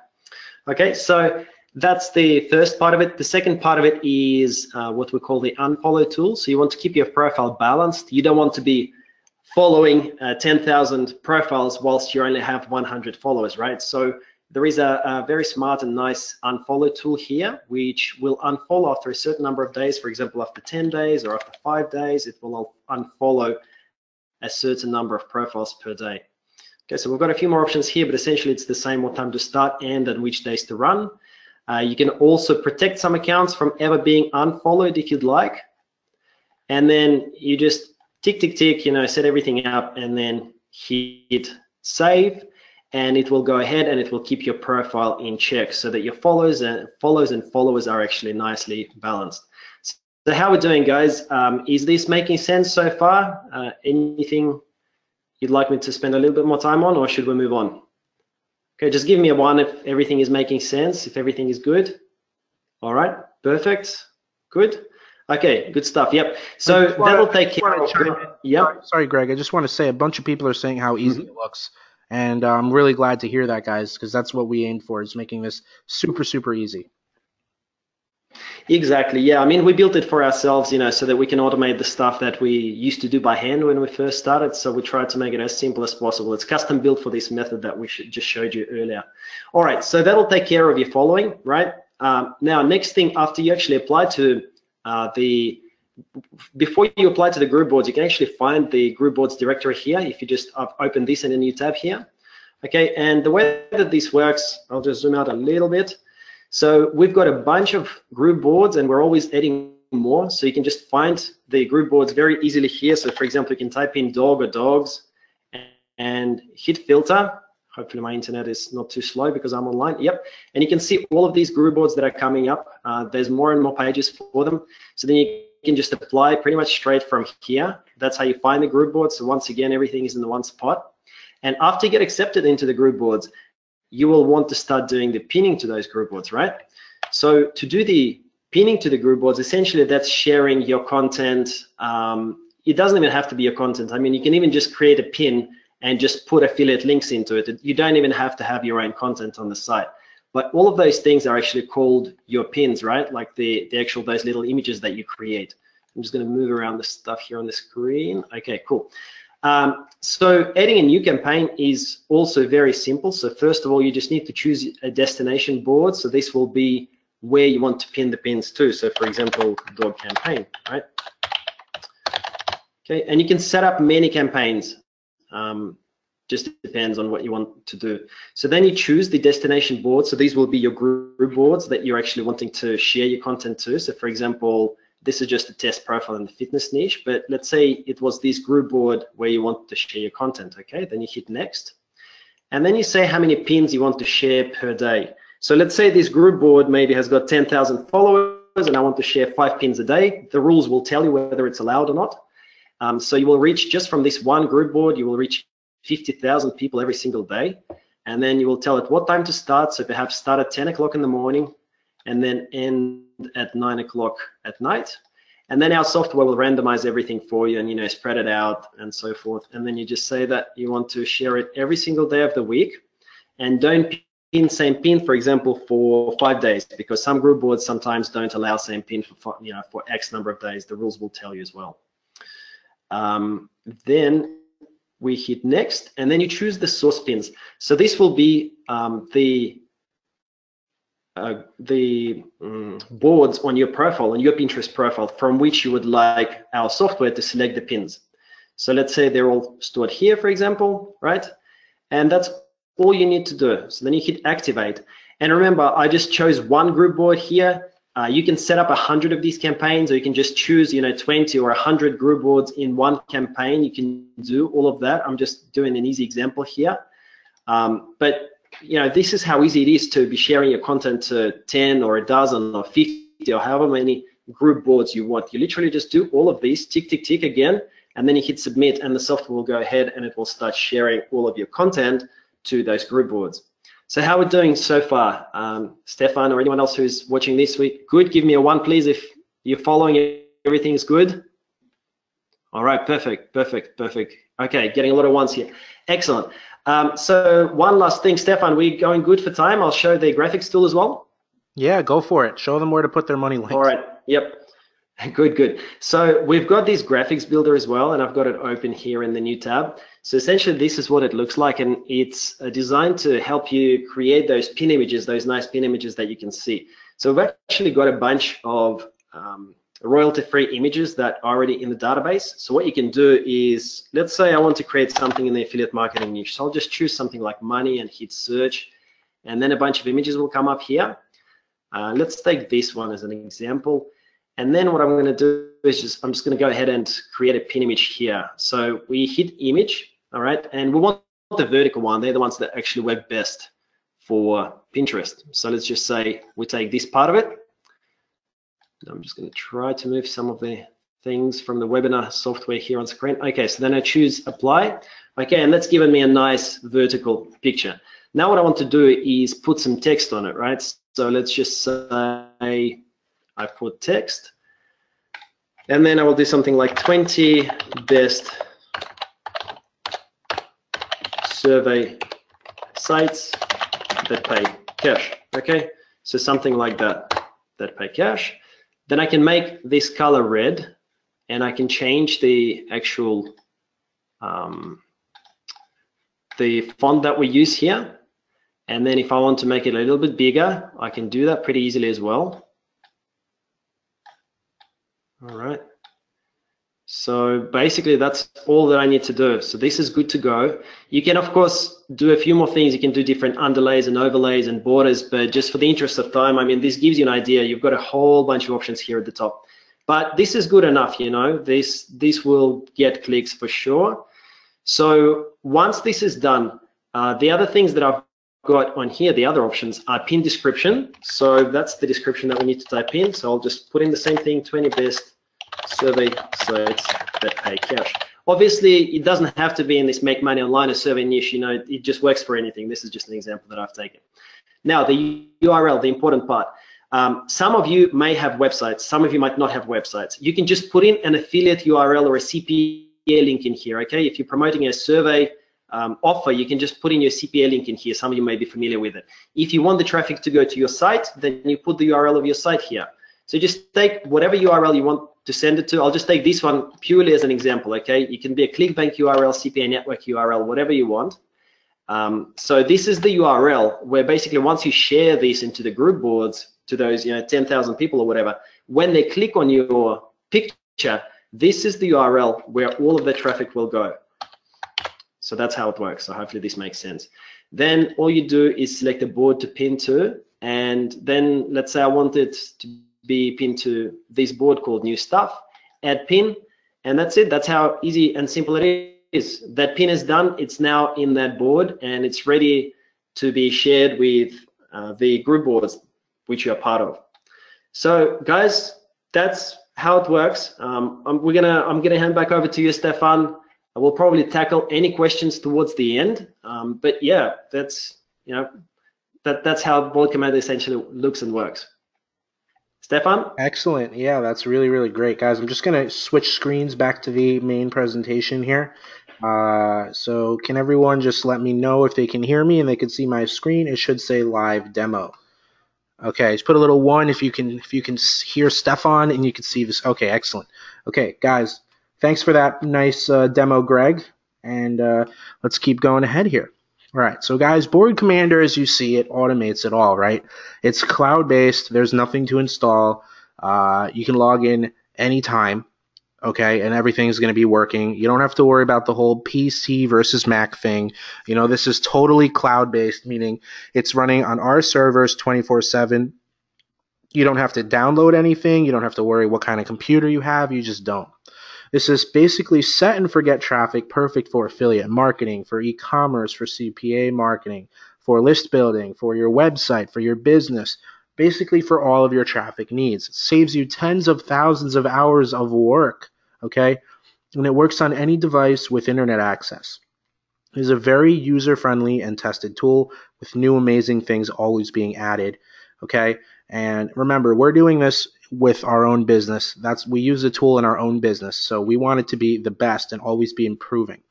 Okay, so that's the first part of it. The second part of it is what we call the unfollow tool. So you want to keep your profile balanced. You don't want to be following 10,000 profiles whilst you only have 100 followers, right? So there is a very smart and nice unfollow tool here, which will unfollow after a certain number of days. For example, after 10 days or after 5 days, it will unfollow a certain number of profiles per day. Okay, so we've got a few more options here, but essentially it's the same: what time to start, end, and which days to run. You can also protect some accounts from ever being unfollowed if you'd like. And then you just tick, tick, tick, set everything up and then hit save. And it will go ahead and it will keep your profile in check so that your followers are actually nicely balanced. So how we're doing, guys, is this making sense so far? Anything you'd like me to spend a little bit more time on, or should we move on? Okay, just give me a 1 if everything is making sense, if everything is good. All right, perfect, good. Okay, good stuff, yep. So that'll take care of it. Yep. Sorry, Greg, I just want to say a bunch of people are saying how easy it looks. And I'm really glad to hear that, guys, because that's what we aimed for, is making this super, super easy. Exactly, yeah. I mean, we built it for ourselves, so that we can automate the stuff that we used to do by hand when we first started. So we tried to make it as simple as possible. It's custom built for this method that we just showed you earlier. All right, so that'll take care of your following, right? Now, next thing, after you actually apply to before you apply to the group boards, you can actually find the group boards directory here if you just open this in a new tab here. Okay, and the way that this works, I'll just zoom out a little bit. So we've got a bunch of group boards and we're always adding more. So you can just find the group boards very easily here. So for example, you can type in dog or dogs and hit filter. Hopefully my internet is not too slow because I'm online. Yep. And you can see all of these group boards that are coming up. There's more and more pages for them. So then you can just apply pretty much straight from here. That's how you find the group boards. So once again, everything is in the one spot. And after you get accepted into the group boards, you will want to start doing the pinning to those group boards, right? So to do the pinning to the group boards, essentially that's sharing your content. It doesn't even have to be your content. I mean, you can even just create a pin and just put affiliate links into it. You don't even have to have your own content on the site. But all of those things are actually called your pins, right? Like the actual, those little images that you create. I'm just gonna move around the stuff here on the screen. Okay, cool. So adding a new campaign is also very simple. So first of all, you just need to choose a destination board. So this will be where you want to pin the pins to. So for example, dog campaign, right? Okay, and you can set up many campaigns. Just depends on what you want to do. So then you choose the destination board. So these will be your group boards that you're actually wanting to share your content to. So for example, this is just a test profile in the fitness niche, but let's say it was this group board where you want to share your content, okay? Then you hit next. And then you say how many pins you want to share per day. So let's say this group board maybe has got 10,000 followers and I want to share 5 pins a day. The rules will tell you whether it's allowed or not. So you will reach, just from this one group board, you will reach 50,000 people every single day. And then you will tell it what time to start. So perhaps start at 10 o'clock in the morning and then end at 9 o'clock at night. And then our software will randomize everything for you and, spread it out and so forth. And then you just say that you want to share it every single day of the week, and don't pin same pin, for example, for 5 days, because some group boards sometimes don't allow same pin for, for X number of days. The rules will tell you as well. Then we hit next, and then you choose the source pins. So this will be the boards on your profile, on your Pinterest profile, from which you would like our software to select the pins. So let's say they're all stored here, for example, right? And that's all you need to do. So then you hit activate. And remember, I just chose one group board here. You can set up 100 of these campaigns, or you can just choose, 20 or 100 group boards in one campaign. You can do all of that. I'm just doing an easy example here. But this is how easy it is to be sharing your content to 10 or a dozen or 50 or however many group boards you want. You literally just do all of these, tick, tick, tick again, and then you hit submit, and the software will go ahead and it will start sharing all of your content to those group boards. So how we're doing so far? Stefan or anyone else who's watching this week, good? Give me a 1, please, if you're following, everything is good. All right, perfect, perfect, perfect. Okay, getting a lot of 1s here. Excellent. So one last thing, Stefan, we going good for time? I'll show the graphics tool as well. Yeah, go for it. Show them where to put their money All links. right. Yep. Good, good. So we've got this graphics builder as well, and I've got it open here in the new tab. So essentially, this is what it looks like, and it's designed to help you create those pin images, those nice pin images that you can see. So we've actually got a bunch of royalty-free images that are already in the database. So what you can do is, let's say I want to create something in the affiliate marketing niche. So I'll just choose something like money and hit search, and then a bunch of images will come up here. Let's take this one as an example. And then what I'm going to do is I'm just going to go ahead and create a pin image here. So we hit image, all right, and we want the vertical one. They're the ones that actually work best for Pinterest. So let's just say we take this part of it. I'm just going to try to move some of the things from the webinar software here on screen. Okay, so then I choose apply. Okay, and that's given me a nice vertical picture. Now what I want to do is put some text on it, right? So let's just say I put text, and then I will do something like 20 best survey sites that pay cash. Okay, so something like that pay cash. Then I can make this color red, and I can change the actual the font that we use here. And then if I want to make it a little bit bigger, I can do that pretty easily as well. All right. So basically that's all that I need to do. So this is good to go. You can of course do a few more things. You can do different underlays and overlays and borders, but just for the interest of time, I mean, this gives you an idea. You've got a whole bunch of options here at the top. But this is good enough, you know, this will get clicks for sure. So once this is done, the other things that I've got on here, the other options are pin description. So that's the description that we need to type in. So I'll just put in the same thing, 20 best survey sites that pay cash. Obviously, it doesn't have to be in this make money online or survey niche, you know, it just works for anything. This is just an example that I've taken. Now, the URL, the important part. Some of you may have websites, some of you might not have websites. You can just put in an affiliate URL or a CPA link in here, okay? If you're promoting a survey offer, you can just put in your CPA link in here. Some of you may be familiar with it. If you want the traffic to go to your site, then you put the URL of your site here. So just take whatever URL you want to send it to. I'll just take this one purely as an example, okay? It can be a ClickBank URL, CPA network URL, whatever you want. So this is the URL where basically once you share this into the group boards to those 10,000 people or whatever, when they click on your picture, this is the URL where all of the traffic will go. So that's how it works. So hopefully this makes sense. Then all you do is select a board to pin to, and then let's say I want it to be pinned to this board called new stuff, add pin, and that's it. That's how easy and simple it is. That pin is done. It's now in that board and it's ready to be shared with the group boards which you're part of. So guys, that's how it works. I'm gonna hand back over to you, Stefan. I will probably tackle any questions towards the end. But yeah, that's that's how Board Commander essentially looks and works. Stefan? Excellent. Yeah, that's really, really great, guys. I'm just going to switch screens back to the main presentation here. So can everyone just let me know if they can hear me and they can see my screen? It should say live demo. Okay, just put a little 1 if you can hear Stefan and you can see this. Okay, excellent. Okay, guys, thanks for that nice demo, Greg. And let's keep going ahead here. All right, so guys, Board Commander, as you see, it automates it all, right? It's cloud-based. There's nothing to install. You can log in anytime, okay, and everything's going to be working. You don't have to worry about the whole PC versus Mac thing. You know, this is totally cloud-based, meaning it's running on our servers 24/7. You don't have to download anything. You don't have to worry what kind of computer you have. You just don't. This is basically set and forget traffic, perfect for affiliate marketing, for e-commerce, for CPA marketing, for list building, for your website, for your business, basically for all of your traffic needs. It saves you tens of thousands of hours of work, okay? And it works on any device with internet access. It is a very user-friendly and tested tool with new amazing things always being added, okay? And remember, we're doing this with our own business. We use the tool in our own business, so we want it to be the best and always be improving.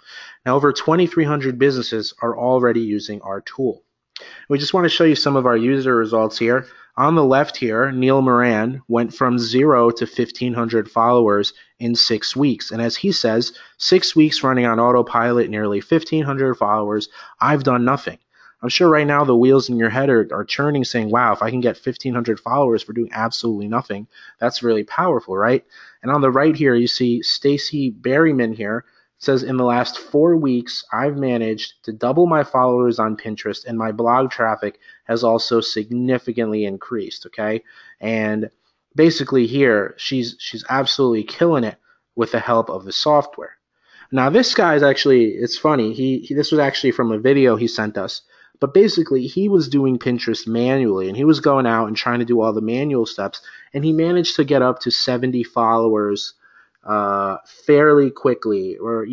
Now, over 2,300 businesses are already using our tool. We just want to show you some of our user results here. On the left here, Neil Moran went from 0 to 1,500 followers in 6 weeks. And as he says, 6 weeks running on autopilot, nearly 1,500 followers, I've done nothing. I'm sure right now the wheels in your head are churning saying, wow, if I can get 1,500 followers for doing absolutely nothing, that's really powerful, right? And on the right here, you see Stacy Berryman here says, in the last 4 weeks, I've managed to double my followers on Pinterest, and my blog traffic has also significantly increased, okay? And basically here, she's absolutely killing it with the help of the software. Now, this guy is actually, it's funny, this was actually from a video he sent us, but basically he was doing Pinterest manually, and he was going out and trying to do all the manual steps, and he managed to get up to 70 followers fairly quickly, or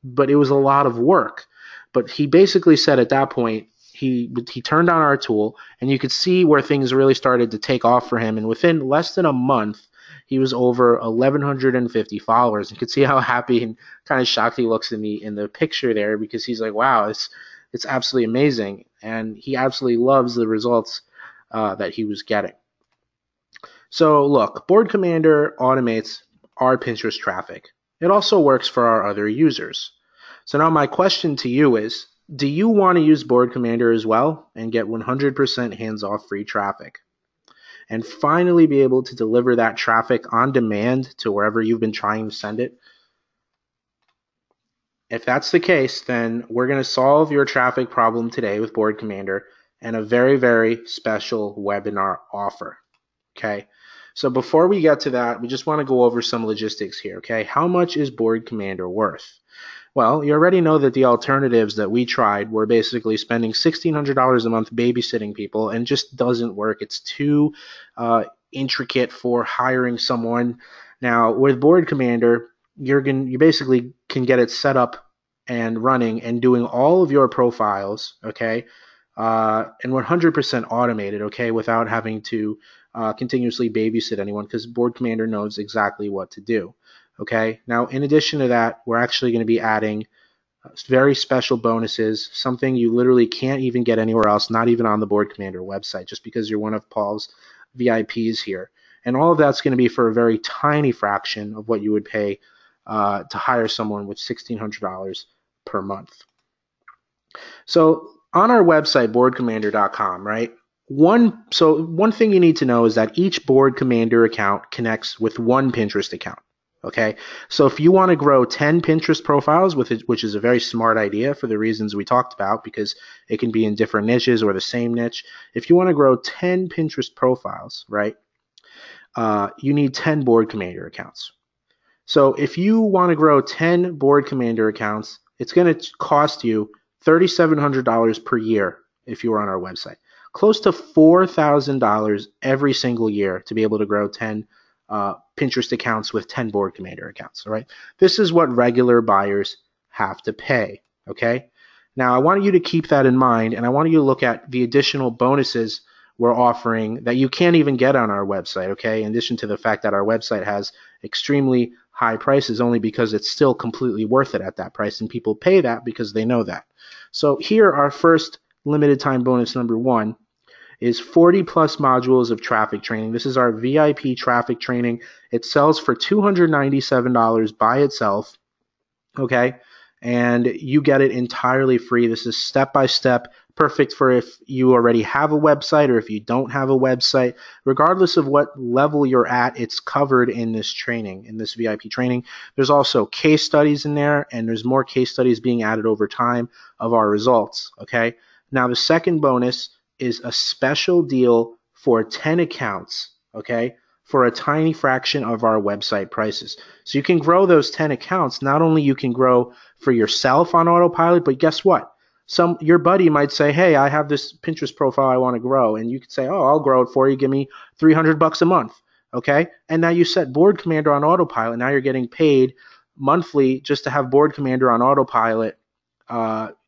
but it was a lot of work. But he basically said at that point he turned on our tool, and you could see where things really started to take off for him. And within less than a month, he was over 1,150 followers. You could see how happy and kind of shocked he looks in the picture there, because he's like, wow, it's absolutely amazing, and he absolutely loves the results that he was getting. So look, Board Commander automates our Pinterest traffic. It also works for our other users. So now my question to you is, do you want to use Board Commander as well and get 100% hands-off free traffic, and finally be able to deliver that traffic on demand to wherever you've been trying to send it? If that's the case, then we're going to solve your traffic problem today with Board Commander and a very, very special webinar offer. Okay, so before we get to that, we just want to go over some logistics here. Okay, how much is Board Commander worth? Well, you already know that the alternatives that we tried were basically spending $1,600 a month babysitting people, and just doesn't work. It's too intricate for hiring someone. Now, with Board Commander, you basically can get it set up and running and doing all of your profiles, okay, and 100% automated, okay, without having to continuously babysit anyone, because Board Commander knows exactly what to do. Okay, now in addition to that, we're actually going to be adding very special bonuses, something you literally can't even get anywhere else, not even on the Board Commander website, just because you're one of Paul's VIPs here. And all of that's going to be for a very tiny fraction of what you would pay to hire someone with $1,600 per month. So on our website, boardcommander.com, right? One thing you need to know is that each Board Commander account connects with one Pinterest account. Okay, so if you want to grow 10 Pinterest profiles, which is a very smart idea for the reasons we talked about, because it can be in different niches or the same niche. If you want to grow 10 Pinterest profiles, right, you need 10 Board Commander accounts. So if you want to grow 10 Board Commander accounts, it's going to cost you $3,700 per year if you are on our website. Close to $4,000 every single year to be able to grow 10 Pinterest accounts with 10 Board Commander accounts, all right? This is what regular buyers have to pay, okay? Now, I want you to keep that in mind, and I want you to look at the additional bonuses we're offering that you can't even get on our website, okay? In addition to the fact that our website has extremely high prices, only because it's still completely worth it at that price, and people pay that because they know that. So here, our first limited time bonus number one is 40 plus modules of traffic training. This is our VIP traffic training. It sells for $297 by itself, okay? And you get it entirely free. This is step-by-step, perfect for if you already have a website or if you don't have a website. Regardless of what level you're at, it's covered in this training, in this VIP training. There's also case studies in there, and there's more case studies being added over time of our results, okay? Now, the second bonus is a special deal for 10 accounts, okay, for a tiny fraction of our website prices. So you can grow those 10 accounts. Not only you can grow for yourself on autopilot, but guess what? Your buddy might say, hey, I have this Pinterest profile I want to grow, and you could say, oh, I'll grow it for you. Give me $300 a month, okay? And now you set Board Commander on autopilot. Now you're getting paid monthly just to have Board Commander on autopilot,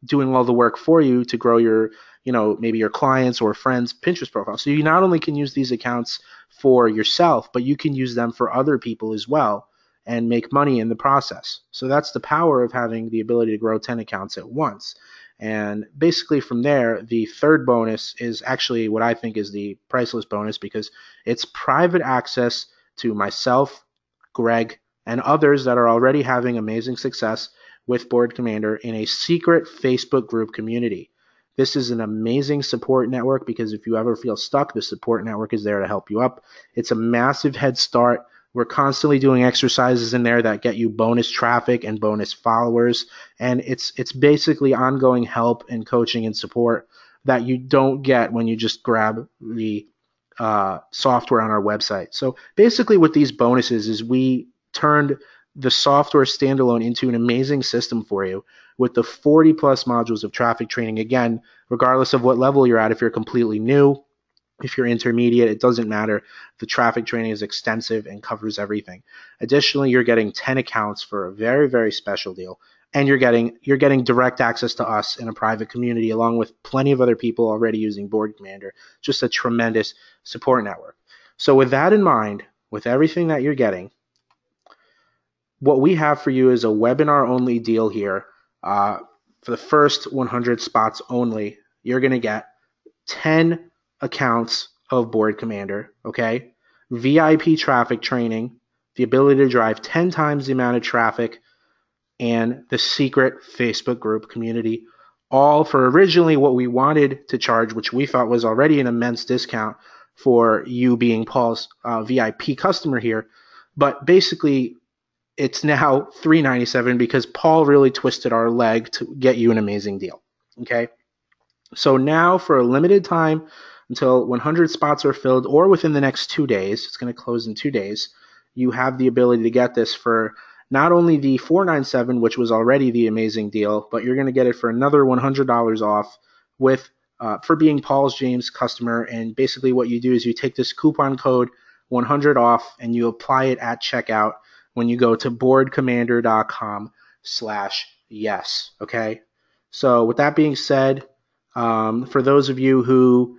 doing all the work for you to grow your, maybe your clients or friends' Pinterest profile. So you not only can use these accounts for yourself, but you can use them for other people as well and make money in the process. So that's the power of having the ability to grow 10 accounts at once. And basically from there, the third bonus is actually what I think is the priceless bonus, because it's private access to myself, Greg, and others that are already having amazing success with Board Commander in a secret Facebook group community. This is an amazing support network because if you ever feel stuck, the support network is there to help you up. It's a massive head start. We're constantly doing exercises in there that get you bonus traffic and bonus followers. And it's basically ongoing help and coaching and support that you don't get when you just grab the software on our website. So basically what these bonuses is, we turned the software standalone into an amazing system for you with the 40 plus modules of traffic training. Again, regardless of what level you're at, if you're completely new, if you're intermediate, it doesn't matter. The traffic training is extensive and covers everything. Additionally, you're getting 10 accounts for a very, very special deal. And you're getting direct access to us in a private community, along with plenty of other people already using Board Commander. Just a tremendous support network. So with that in mind, with everything that you're getting, what we have for you is a webinar only deal here. For the first 100 spots only, you're going to get 10 accounts of Board Commander, okay? VIP traffic training, the ability to drive 10 times the amount of traffic, and the secret Facebook group community, all for originally what we wanted to charge, which we thought was already an immense discount for you being Paul's VIP customer here. But basically, it's now $397 because Paul really twisted our leg to get you an amazing deal. Okay. So now for a limited time until 100 spots are filled, or within the next 2 days, it's going to close in 2 days, you have the ability to get this for not only the $497, which was already the amazing deal, but you're going to get it for another $100 off with for being Paul's James customer. And basically what you do is you take this coupon code 100 off and you apply it at checkout when you go to boardcommander.com/yes. Okay. So with that being said, for those of you who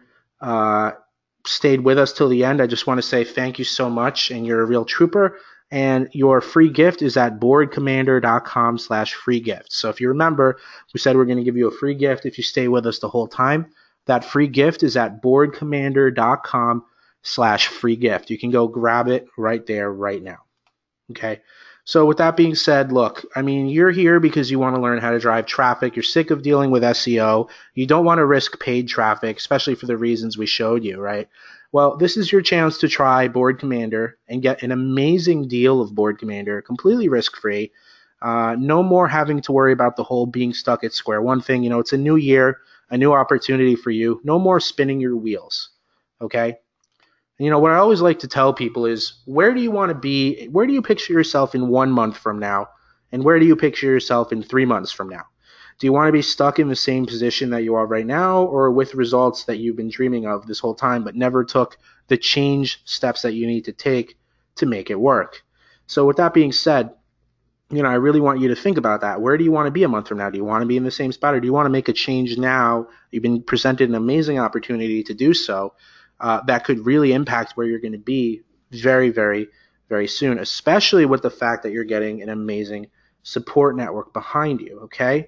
stayed with us till the end, I just want to say thank you so much, and you're a real trooper. And your free gift is at boardcommander.com/free gift. So if you remember, we said we're going to give you a free gift if you stay with us the whole time. That free gift is at boardcommander.com/free gift. You can go grab it right there, right now. Okay. So with that being said, look, I mean, you're here because you want to learn how to drive traffic. You're sick of dealing with SEO. You don't want to risk paid traffic, especially for the reasons we showed you, right? Well, this is your chance to try Board Commander and get an amazing deal of Board Commander, completely risk-free. No more having to worry about the whole being stuck at square one thing. You know, it's a new year, a new opportunity for you. No more spinning your wheels, okay? You know, what I always like to tell people is, where do you want to be? Where do you picture yourself in 1 month from now? And where do you picture yourself in 3 months from now? Do you want to be stuck in the same position that you are right now, or with results that you've been dreaming of this whole time but never took the change steps that you need to take to make it work? So with that being said, you know, I really want you to think about that. Where do you want to be a month from now? Do you want to be in the same spot, or do you want to make a change now? You've been presented an amazing opportunity to do so. That could really impact where you're going to be very, very, very soon, especially with the fact that you're getting an amazing support network behind you, okay?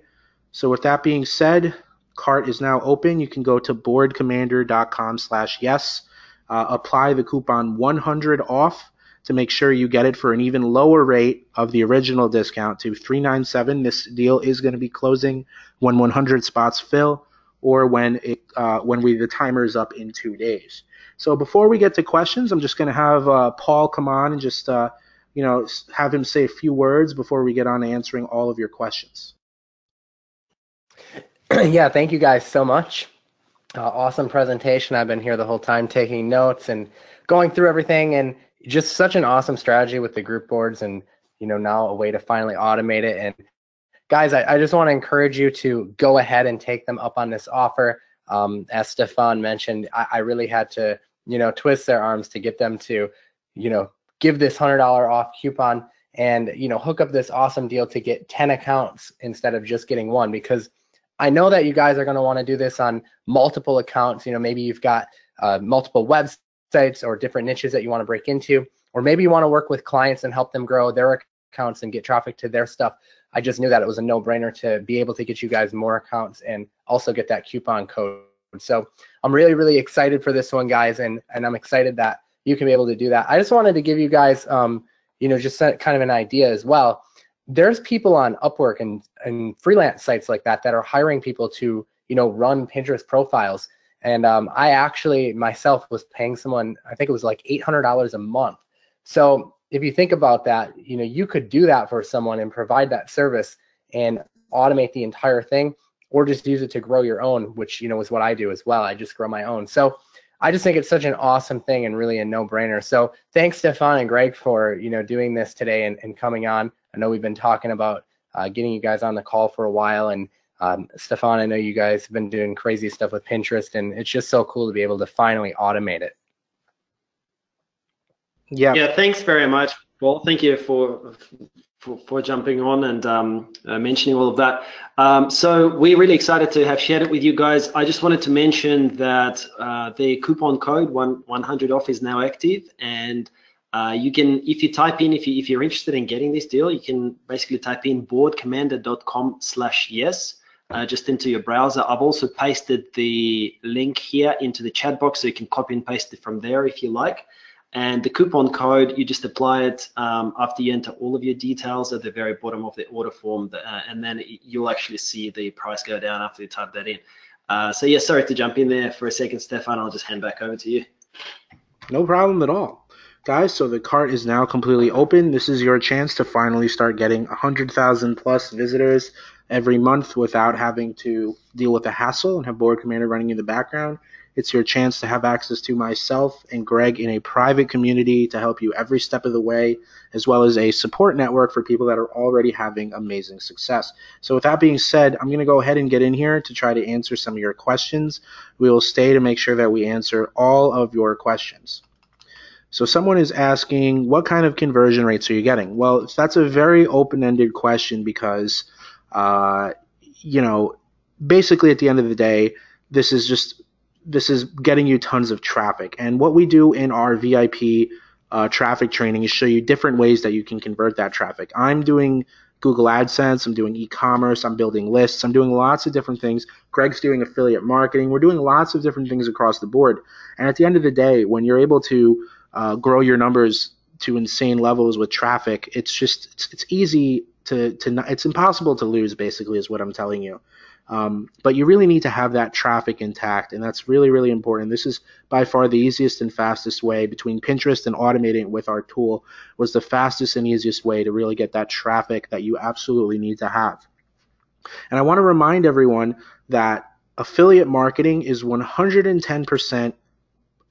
So with that being said, cart is now open. You can go to boardcommander.com/yes, apply the coupon 100 off to make sure you get it for an even lower rate of the original discount to $397. This deal is going to be closing when 100 spots fill, or when the timer is up in 2 days. So before we get to questions, I'm just going to have Paul come on and just have him say a few words before we get on to answering all of your questions. Yeah, thank you guys so much. Awesome presentation. I've been here the whole time taking notes and going through everything, and just such an awesome strategy with the group boards, and now a way to finally automate it. And guys, I just want to encourage you to go ahead and take them up on this offer. As Stefan mentioned, I really had to, twist their arms to get them to, give this $100 off coupon and, hook up this awesome deal to get 10 accounts instead of just getting one, because I know that you guys are going to want to do this on multiple accounts. Maybe you've got multiple websites or different niches that you want to break into, or maybe you want to work with clients and help them grow their accounts and get traffic to their stuff, I just knew that it was a no-brainer to be able to get you guys more accounts and also get that coupon code. So I'm really, really excited for this one, guys, and I'm excited that you can be able to do that. I just wanted to give you guys, just kind of an idea as well. There's people on Upwork and freelance sites like that are hiring people to, run Pinterest profiles. And I actually myself was paying someone, I think it was like $800 a month. So if you think about that, you could do that for someone and provide that service and automate the entire thing, or just use it to grow your own, which, is what I do as well. I just grow my own. So I just think it's such an awesome thing and really a no-brainer. So thanks, Stefan and Greg, for, doing this today and coming on. I know we've been talking about getting you guys on the call for a while. And Stefan, I know you guys have been doing crazy stuff with Pinterest, and it's just so cool to be able to finally automate it. Yeah, thanks very much, Paul. Thank you for jumping on and mentioning all of that. So we're really excited to have shared it with you guys. I just wanted to mention that the coupon code 100 off is now active, and you can, if you type in, if you're interested in getting this deal, you can basically type in boardcommander.com/yes just into your browser. I've also pasted the link here into the chat box, so you can copy and paste it from there if you like. And the coupon code, you just apply it after you enter all of your details at the very bottom of the order form, and then you'll actually see the price go down after you type that in. So yeah, sorry to jump in there for a second, Stefan. I'll just hand back over to you. No problem at all. Guys, so the cart is now completely open. This is your chance to finally start getting 100,000 plus visitors every month without having to deal with the hassle and have Board Commander running in the background. It's your chance to have access to myself and Greg in a private community to help you every step of the way, as well as a support network for people that are already having amazing success. So with that being said, I'm going to go ahead and get in here to try to answer some of your questions. We will stay to make sure that we answer all of your questions. So someone is asking, what kind of conversion rates are you getting? Well, that's a very open-ended question because, basically at the end of the day, this is getting you tons of traffic. And what we do in our VIP traffic training is show you different ways that you can convert that traffic. I'm doing Google AdSense, I'm doing e-commerce, I'm building lists, I'm doing lots of different things. Greg's doing affiliate marketing. We're doing lots of different things across the board. And at the end of the day, when you're able to grow your numbers to insane levels with traffic, it's easy it's impossible to lose, basically, is what I'm telling you. But you really need to have that traffic intact, and that's really, really important. This is by far the easiest and fastest way between Pinterest and automating with our tool was the fastest and easiest way to really get that traffic that you absolutely need to have. And I want to remind everyone that affiliate marketing is 110%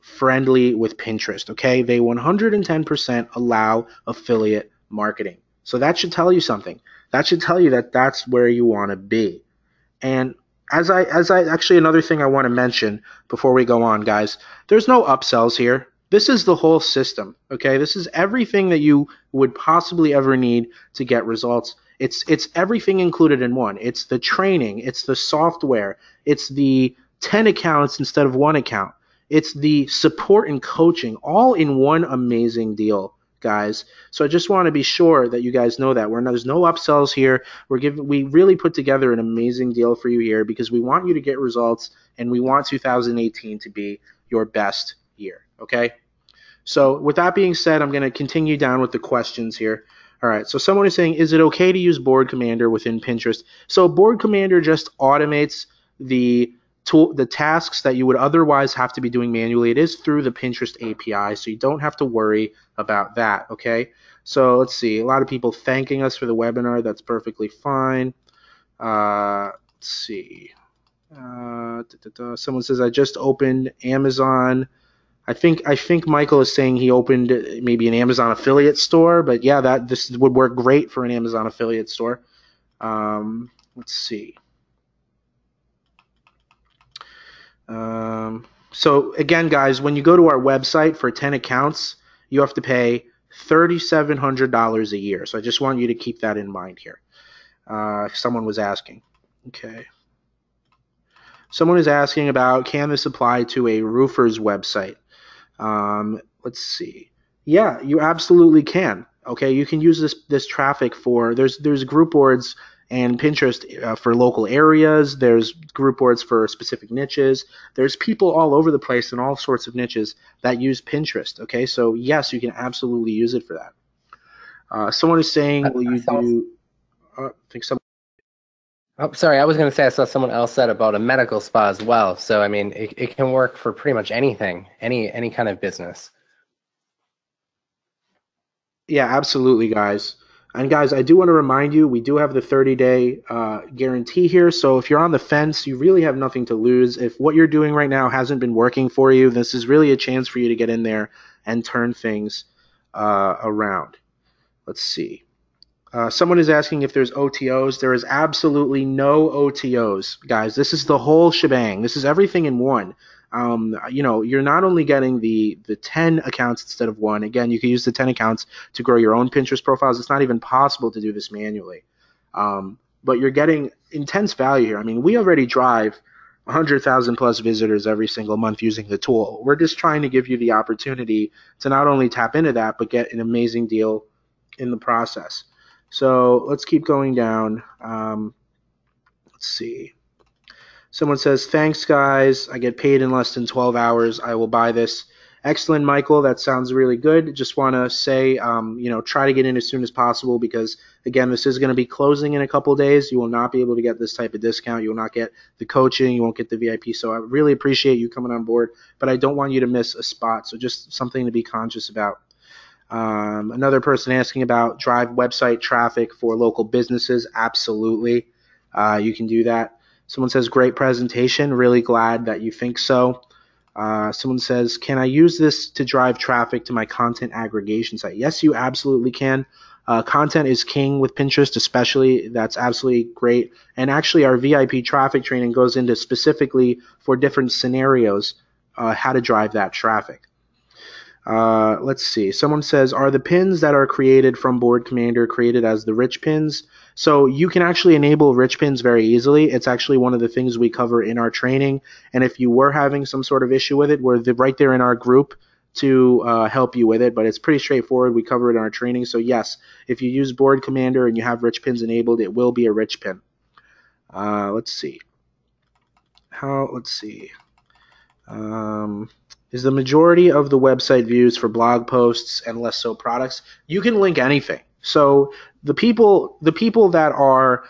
friendly with Pinterest, okay? They 110% allow affiliate marketing. So that should tell you something. That should tell you that that's where you want to be. And as I actually, another thing I want to mention before we go on, guys, there's no upsells here. This is the whole system, okay? This is everything that you would possibly ever need to get results. It's everything included in one. It's the training, it's the software, it's the 10 accounts instead of one account. It's the support and coaching, all in one amazing deal, guys. So I just want to be sure that you guys know that there's no upsells here. We really put together an amazing deal for you here because we want you to get results, and we want 2018 to be your best year, okay? So with that being said, I'm going to continue down with the questions here. All right, so someone is saying, is it okay to use Board Commander within Pinterest? So Board Commander just automates the tasks that you would otherwise have to be doing manually. It is through the Pinterest API, so you don't have to worry about that, okay? So let's see. A lot of people thanking us for the webinar. That's perfectly fine. Let's see. Someone says, I just opened Amazon. I think Michael is saying he opened maybe an Amazon affiliate store, but yeah, this would work great for an Amazon affiliate store. Let's see. So again, guys, when you go to our website for 10 accounts, you have to pay $3,700 a year. So I just want you to keep that in mind here. Someone was asking. Okay. Someone is asking about, can this apply to a roofer's website? Let's see. Yeah, you absolutely can. Okay, you can use this traffic for there's group boards and Pinterest for local areas. There's group boards for specific niches. There's people all over the place in all sorts of niches that use Pinterest. Okay, so yes, you can absolutely use it for that. Someone is saying, will you do? I think some. Oh, sorry, I was going to say I saw someone else said about a medical spa as well. So I mean, it can work for pretty much anything, any kind of business. Yeah, absolutely, guys. And guys, I do want to remind you, we do have the 30-day guarantee here. So if you're on the fence, you really have nothing to lose. If what you're doing right now hasn't been working for you, this is really a chance for you to get in there and turn things around. Let's see. Someone is asking if there's OTOs. There is absolutely no OTOs, guys. This is the whole shebang. This is everything in one. You're not only getting the 10 accounts instead of one. Again, you can use the 10 accounts to grow your own Pinterest profiles. It's not even possible to do this manually. But you're getting intense value here. I mean, we already drive 100,000 plus visitors every single month using the tool. We're just trying to give you the opportunity to not only tap into that, but get an amazing deal in the process. So let's keep going down. Let's see. Someone says, thanks, guys. I get paid in less than 12 hours. I will buy this. Excellent, Michael. That sounds really good. Just want to say, try to get in as soon as possible because, again, this is going to be closing in a couple of days. You will not be able to get this type of discount. You will not get the coaching. You won't get the VIP. So I really appreciate you coming on board, but I don't want you to miss a spot. So just something to be conscious about. Another person asking about drive website traffic for local businesses. Absolutely. You can do that. Someone says, great presentation. Really glad that you think so. Someone says, can I use this to drive traffic to my content aggregation site? Yes, you absolutely can. Content is king with Pinterest, especially. That's absolutely great. And actually, our VIP traffic training goes into specifically for different scenarios how to drive that traffic. Let's see. Someone says, are the pins that are created from Board Commander created as the rich pins? So you can actually enable rich pins very easily. It's actually one of the things we cover in our training. And if you were having some sort of issue with it, we're right there in our group to help you with it. But it's pretty straightforward. We cover it in our training. So yes, if you use Board Commander and you have rich pins enabled, it will be a rich pin. Let's see. Let's see. Is the majority of the website views for blog posts and less so products? You can link anything. So the people that are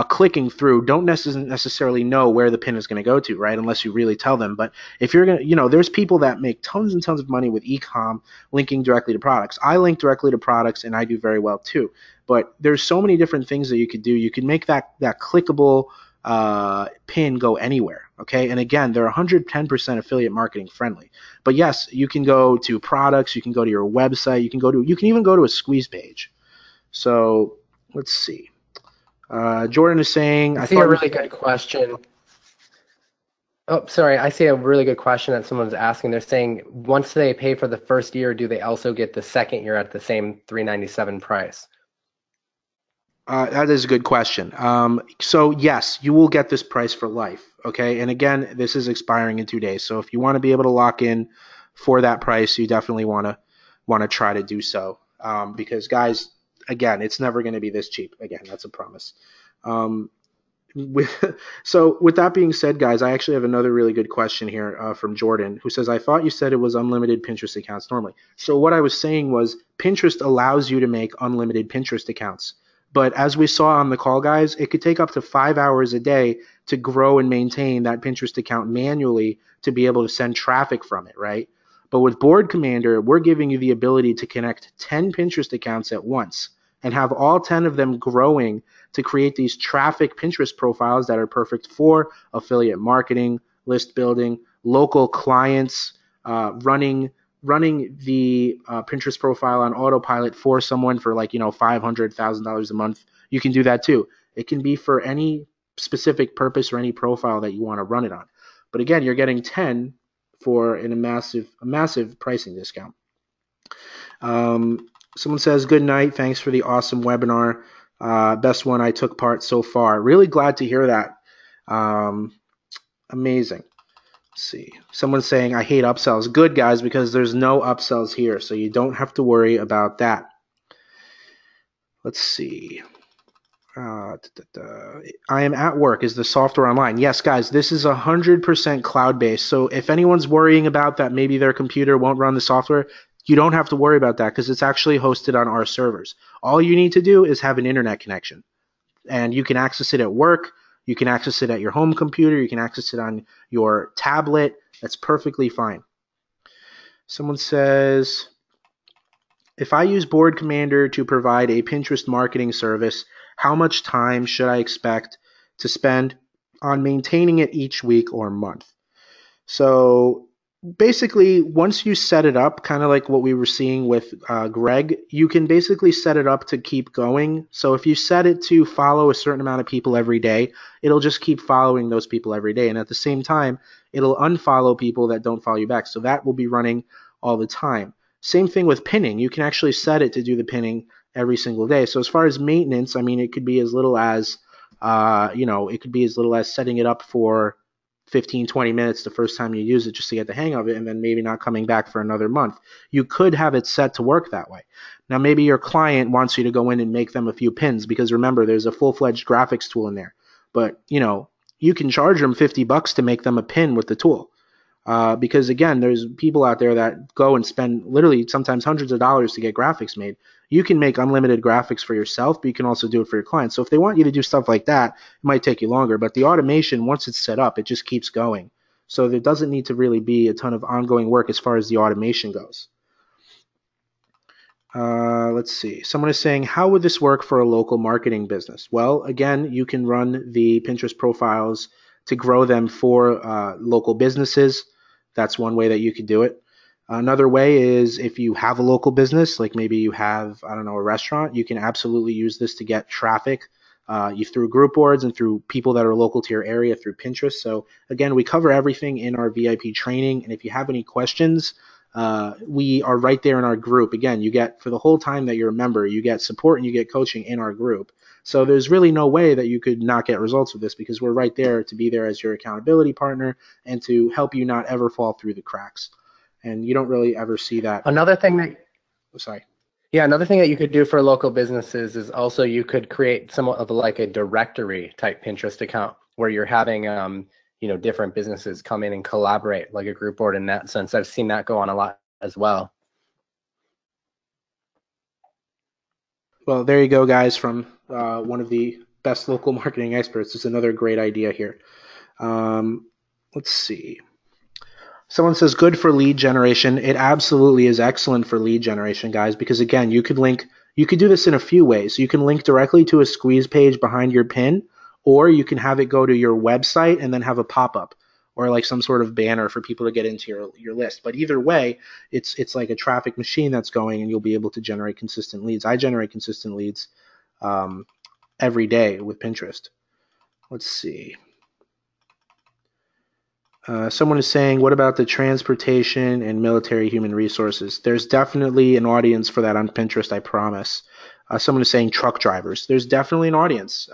clicking through don't necessarily know where the pin is going to go to, right? Unless you really tell them. But if you're going to, there's people that make tons and tons of money with e-com linking directly to products. I link directly to products and I do very well too. But there's so many different things that you could do. You can make that clickable pin go anywhere. Okay. And again, they're 110% affiliate marketing friendly. But yes, you can go to products, you can go to your website, you can even go to a squeeze page. So let's see. Jordan is saying, I see a really good question. Oh, sorry. I see a really good question that someone's asking. They're saying, once they pay for the first year, do they also get the second year at the same $397 price? That is a good question. So yes, you will get this price for life. Okay. And again, this is expiring in 2 days. So if you want to be able to lock in for that price, you definitely want to try to do so. Because guys, again, it's never going to be this cheap. Again, that's a promise. So with that being said, guys, I actually have another really good question here from Jordan, who says, I thought you said it was unlimited Pinterest accounts normally. So what I was saying was Pinterest allows you to make unlimited Pinterest accounts. But as we saw on the call, guys, it could take up to 5 hours a day to grow and maintain that Pinterest account manually to be able to send traffic from it, right? But with Board Commander, we're giving you the ability to connect 10 Pinterest accounts at once and have all 10 of them growing to create these traffic Pinterest profiles that are perfect for affiliate marketing, list building, local clients, running the Pinterest profile on autopilot for someone for $500,000 a month. You can do that too. It can be for any specific purpose or any profile that you want to run it on. But again, you're getting 10 for a massive pricing discount. Someone says, good night. Thanks for the awesome webinar. Best one I took part so far. Really glad to hear that. Amazing. Let's see. Someone's saying, I hate upsells. Good, guys, because there's no upsells here, so you don't have to worry about that. Let's see. I am at work. Is the software online? Yes, guys, this is 100% cloud-based. So if anyone's worrying about that, maybe their computer won't run the software, you don't have to worry about that because it's actually hosted on our servers. All you need to do is have an internet connection, and you can access it at work. You can access it at your home computer. You can access it on your tablet. That's perfectly fine. Someone says, if I use Board Commander to provide a Pinterest marketing service, how much time should I expect to spend on maintaining it each week or month? So basically, once you set it up, kind of like what we were seeing with Greg, you can basically set it up to keep going. So if you set it to follow a certain amount of people every day, it'll just keep following those people every day. And at the same time, it'll unfollow people that don't follow you back. So that will be running all the time. Same thing with pinning. You can actually set it to do the pinning every single day. So as far as maintenance, I mean, it could be as little as, it could be as little as setting it up for 15, 20 minutes the first time you use it just to get the hang of it, and then maybe not coming back for another month. You could have it set to work that way. Now, maybe your client wants you to go in and make them a few pins, because remember, there's a full-fledged graphics tool in there. But, you can charge them $50 to make them a pin with the tool. Because again, there's people out there that go and spend literally sometimes hundreds of dollars to get graphics made. You can make unlimited graphics for yourself, but you can also do it for your clients. So if they want you to do stuff like that, it might take you longer. But the automation, once it's set up, it just keeps going. So there doesn't need to really be a ton of ongoing work as far as the automation goes. Let's see. Someone is saying, how would this work for a local marketing business? Well, again, you can run the Pinterest profiles to grow them for local businesses. That's one way that you could do it. Another way is if you have a local business, like maybe you have, I don't know, a restaurant, you can absolutely use this to get traffic through group boards and through people that are local to your area through Pinterest. So again, we cover everything in our VIP training. And if you have any questions, we are right there in our group. Again, you get, for the whole time that you're a member, you get support and you get coaching in our group. So there's really no way that you could not get results with this, because we're right there to be there as your accountability partner and to help you not ever fall through the cracks. And you don't really ever see that. Another thing that Sorry. Yeah, another thing that you could do for local businesses is also you could create somewhat of like a directory type Pinterest account where you're having different businesses come in and collaborate, like a group board in that sense. I've seen that go on a lot as well. Well, there you go, guys, from one of the best local marketing experts. It's another great idea here. Let's see. Someone says, good for lead generation. It absolutely is excellent for lead generation, guys, because again, you could do this in a few ways. You can link directly to a squeeze page behind your pin, or you can have it go to your website and then have a pop-up or like some sort of banner for people to get into your list. But either way, it's like a traffic machine that's going, and you'll be able to generate consistent leads. I generate consistent leads every day with Pinterest. Let's see. Someone is saying, what about the transportation and military human resources? There's definitely an audience for that on Pinterest, I promise. Someone is saying truck drivers. There's definitely an audience.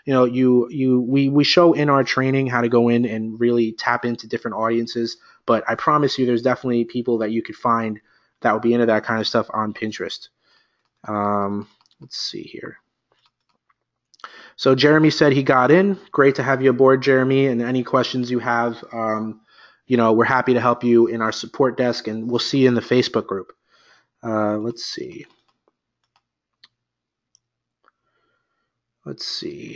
We show in our training how to go in and really tap into different audiences, but I promise you there's definitely people that you could find that will be into that kind of stuff on Pinterest. Let's see here. So Jeremy said he got in. Great to have you aboard, Jeremy. And any questions you have, we're happy to help you in our support desk, and we'll see you in the Facebook group. Let's see.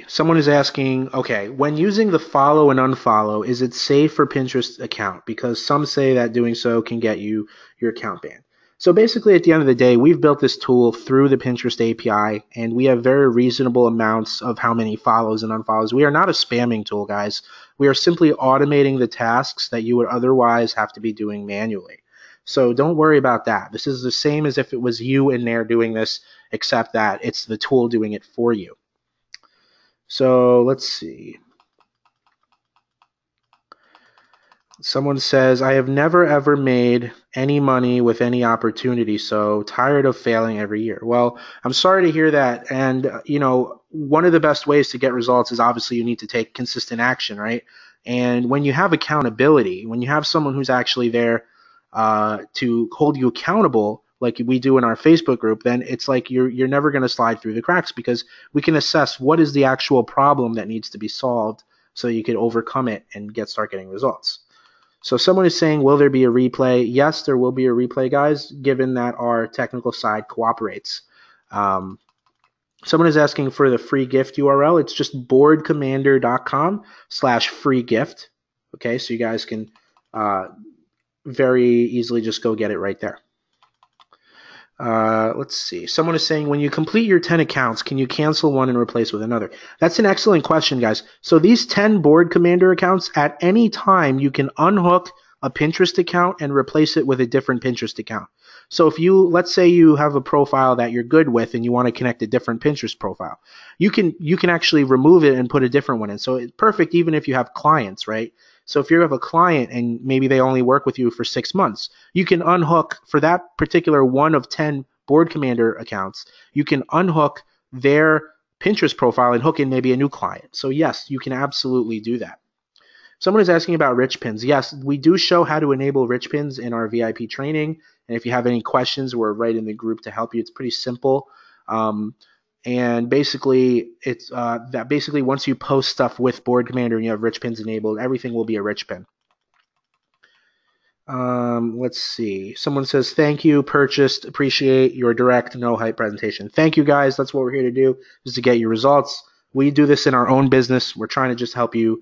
Someone is asking, okay, when using the follow and unfollow, is it safe for Pinterest account? Because some say that doing so can get you your account banned. So basically, at the end of the day, we've built this tool through the Pinterest API, and we have very reasonable amounts of how many follows and unfollows. We are not a spamming tool, guys. We are simply automating the tasks that you would otherwise have to be doing manually. So don't worry about that. This is the same as if it was you in there doing this, except that it's the tool doing it for you. So let's see. Someone says, I have never ever made any money with any opportunity, so tired of failing every year. Well, I'm sorry to hear that. And, one of the best ways to get results is obviously you need to take consistent action, right? And when you have accountability, when you have someone who's actually there to hold you accountable, like we do in our Facebook group, then it's like you're never going to slide through the cracks, because we can assess what is the actual problem that needs to be solved so you can overcome it and start getting results. So someone is saying, will there be a replay? Yes, there will be a replay, guys, given that our technical side cooperates. Someone is asking for the free gift URL. It's just boardcommander.com/free gift. Okay, so you guys can very easily just go get it right there. Let's see. Someone is saying, when you complete your 10 accounts, can you cancel one and replace with another? That's an excellent question, guys. So these 10 Board Commander accounts, at any time, you can unhook a Pinterest account and replace it with a different Pinterest account. So if let's say you have a profile that you're good with and you want to connect a different Pinterest profile, you can actually remove it and put a different one in. So it's perfect even if you have clients, right? So if you have a client and maybe they only work with you for 6 months, you can unhook for that particular one of 10 Board Commander accounts, you can unhook their Pinterest profile and hook in maybe a new client. So yes, you can absolutely do that. Someone is asking about rich pins. Yes, we do show how to enable rich pins in our VIP training. And if you have any questions, we're right in the group to help you. It's pretty simple. And basically, it's that basically once you post stuff with Board Commander and you have rich pins enabled, everything will be a rich pin. Let's see. Someone says, thank you, purchased, appreciate your direct, no hype presentation. Thank you, guys. That's what we're here to do, is to get your results. We do this in our own business. We're trying to just help you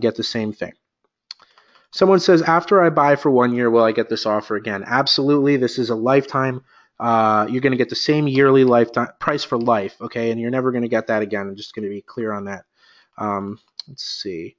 get the same thing. Someone says, after I buy for 1 year, will I get this offer again? Absolutely. This is a lifetime. You're going to get the same yearly lifetime price for life, okay? And you're never going to get that again. I'm just going to be clear on that. Let's see.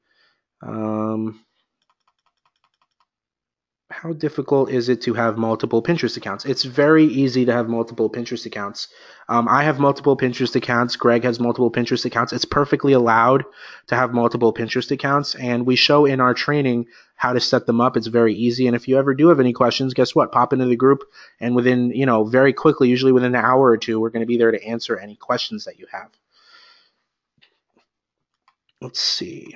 How difficult is it to have multiple Pinterest accounts? It's very easy to have multiple Pinterest accounts. I have multiple Pinterest accounts. Greg has multiple Pinterest accounts. It's perfectly allowed to have multiple Pinterest accounts, and we show in our training how to set them up. It's very easy, and if you ever do have any questions, guess what? Pop into the group, and within, very quickly, usually within an hour or two, we're going to be there to answer any questions that you have. Let's see.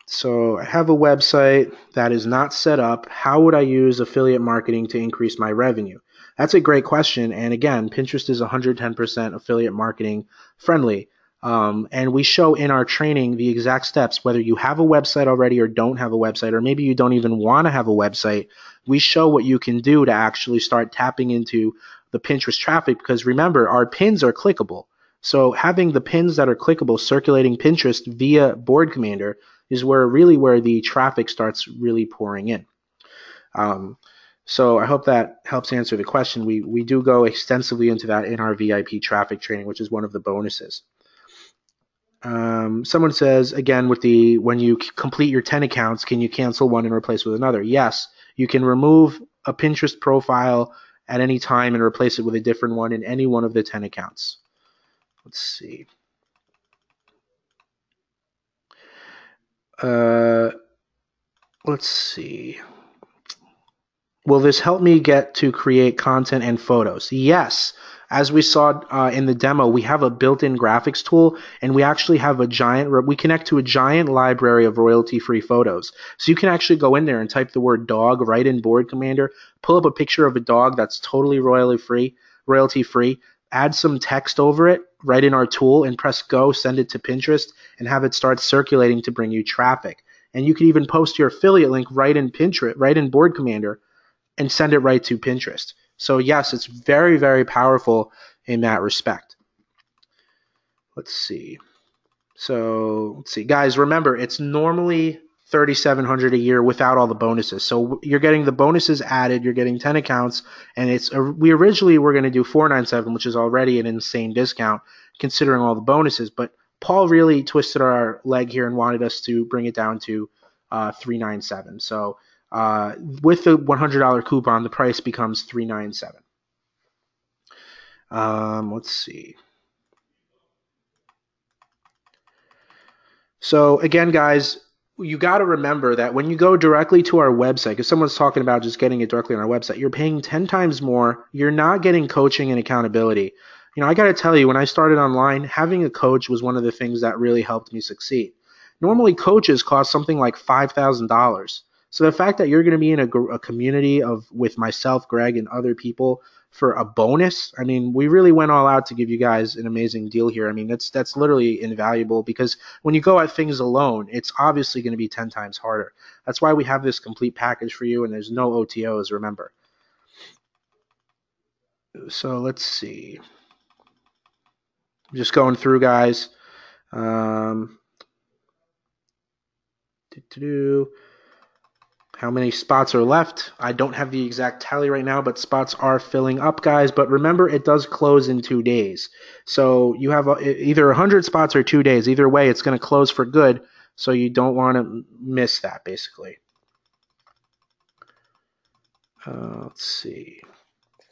So I have a website that is not set up. How would I use affiliate marketing to increase my revenue? That's a great question. And again, Pinterest is 110% affiliate marketing friendly. And we show in our training the exact steps, whether you have a website already or don't have a website, or maybe you don't even want to have a website. We show what you can do to actually start tapping into the Pinterest traffic, because remember, our pins are clickable. So having the pins that are clickable circulating Pinterest via Board Commander is where the traffic starts really pouring in. So I hope that helps answer the question. We do go extensively into that in our VIP traffic training, which is one of the bonuses. Someone says, again, when you complete your 10 accounts, can you cancel one and replace with another? Yes, you can remove a Pinterest profile at any time and replace it with a different one in any one of the 10 accounts. Let's see. Let's see. Will this help me get to create content and photos? Yes. As we saw in the demo, we have a built-in graphics tool, and we actually have we connect to a giant library of royalty-free photos. So you can actually go in there and type the word dog right in Board Commander, pull up a picture of a dog that's totally royalty-free, add some text over it right in our tool, and press go, send it to Pinterest, and have it start circulating to bring you traffic. And you can even post your affiliate link right in Pinterest, right in Board Commander, and send it right to Pinterest. So yes, it's very, very powerful in that respect. Let's see. Guys, remember, it's normally $3,700 a year without all the bonuses. So you're getting the bonuses added, you're getting 10 accounts, and we originally were going to do $497, which is already an insane discount considering all the bonuses, but Paul really twisted our leg here and wanted us to bring it down to $397. So with the $100 coupon, the price becomes $397. Let's see. So again, guys, you got to remember that when you go directly to our website, because someone's talking about just getting it directly on our website, you're paying 10 times more. You're not getting coaching and accountability. I got to tell you, when I started online, having a coach was one of the things that really helped me succeed. Normally, coaches cost something like $5,000. So the fact that you're going to be in a community with myself, Greg, and other people for a bonus, I mean, we really went all out to give you guys an amazing deal here. I mean, that's literally invaluable, because when you go at things alone, it's obviously going to be 10 times harder. That's why we have this complete package for you, and there's no OTOs, remember. So let's see. Just going through, guys. How many spots are left? I don't have the exact tally right now, but spots are filling up, guys. But remember, it does close in 2 days. So you have either 100 spots or 2 days. Either way, it's going to close for good. So you don't want to miss that, basically. Let's see.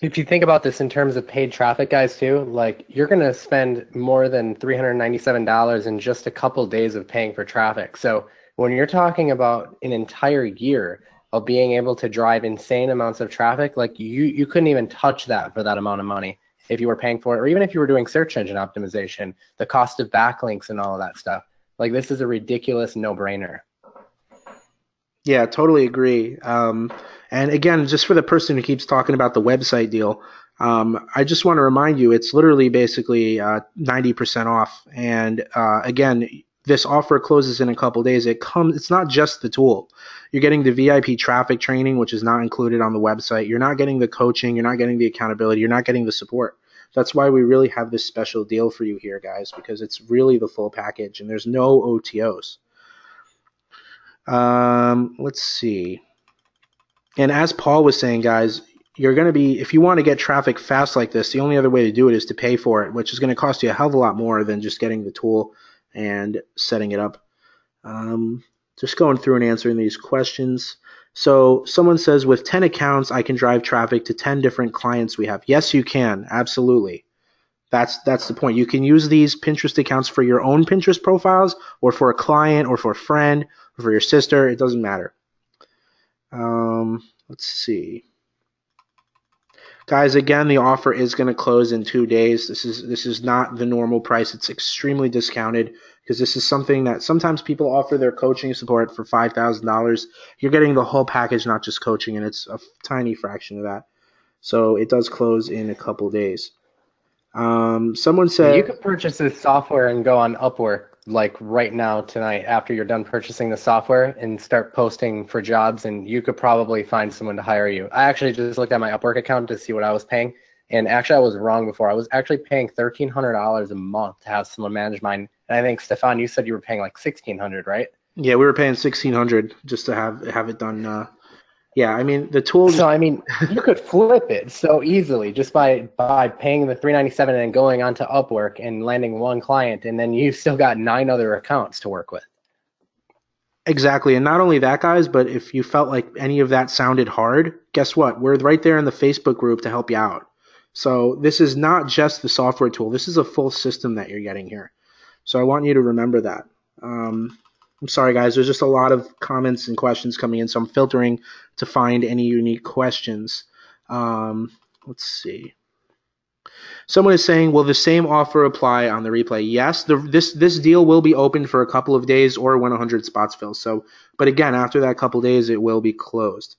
If you think about this in terms of paid traffic, guys, too, like you're going to spend more than $397 in just a couple days of paying for traffic. So when you're talking about an entire year of being able to drive insane amounts of traffic, like you couldn't even touch that for that amount of money if you were paying for it, or even if you were doing search engine optimization, the cost of backlinks and all of that stuff. Like, this is a ridiculous no-brainer. Yeah, totally agree. And again, just for the person who keeps talking about the website deal, I just want to remind you, it's literally basically 90% off. And again, this offer closes in a couple days. It's not just the tool. You're getting the VIP traffic training, which is not included on the website. You're not getting the coaching. You're not getting the accountability. You're not getting the support. That's why we really have this special deal for you here, guys, because it's really the full package, and there's no OTOs. Let's see. And as Paul was saying, guys, you're going to be, if you want to get traffic fast like this, the only other way to do it is to pay for it, which is going to cost you a hell of a lot more than just getting the tool and setting it up. Just going through and answering these questions. So someone says, with 10 accounts, I can drive traffic to 10 different clients we have. Yes, you can. Absolutely. That's the point. You can use these Pinterest accounts for your own Pinterest profiles, or for a client, or for a friend, or for your sister. It doesn't matter. Let's see. Guys, again, the offer is going to close in 2 days. This is not the normal price. It's extremely discounted, because this is something that sometimes people offer their coaching support for $5,000. You're getting the whole package, not just coaching, and it's a tiny fraction of that. So it does close in a couple days. Someone said you could purchase this software and go on Upwork like right now tonight after you're done purchasing the software, and start posting for jobs, and you could probably find someone to hire you. I actually just looked at my Upwork account to see what I was paying, and actually I was wrong before. I was actually paying $1,300 a month to have someone manage mine. And I think, Stefan, you said you were paying like $1,600, right? Yeah, we were paying $1,600 just to have it done. Yeah, I mean, the tool. So I mean, you could flip it so easily just by paying the $397 and then going onto Upwork and landing one client, and then you still got 9 other accounts to work with. Exactly. And not only that, guys, but if you felt like any of that sounded hard, guess what? We're right there in the Facebook group to help you out. So this is not just the software tool. This is a full system that you're getting here. So I want you to remember that. I'm sorry, guys. There's just a lot of comments and questions coming in, so I'm filtering to find any unique questions. Let's see. Someone is saying, will the same offer apply on the replay? Yes, this deal will be open for a couple of days, or when 100 spots fill. So, but again, after that couple of days, it will be closed.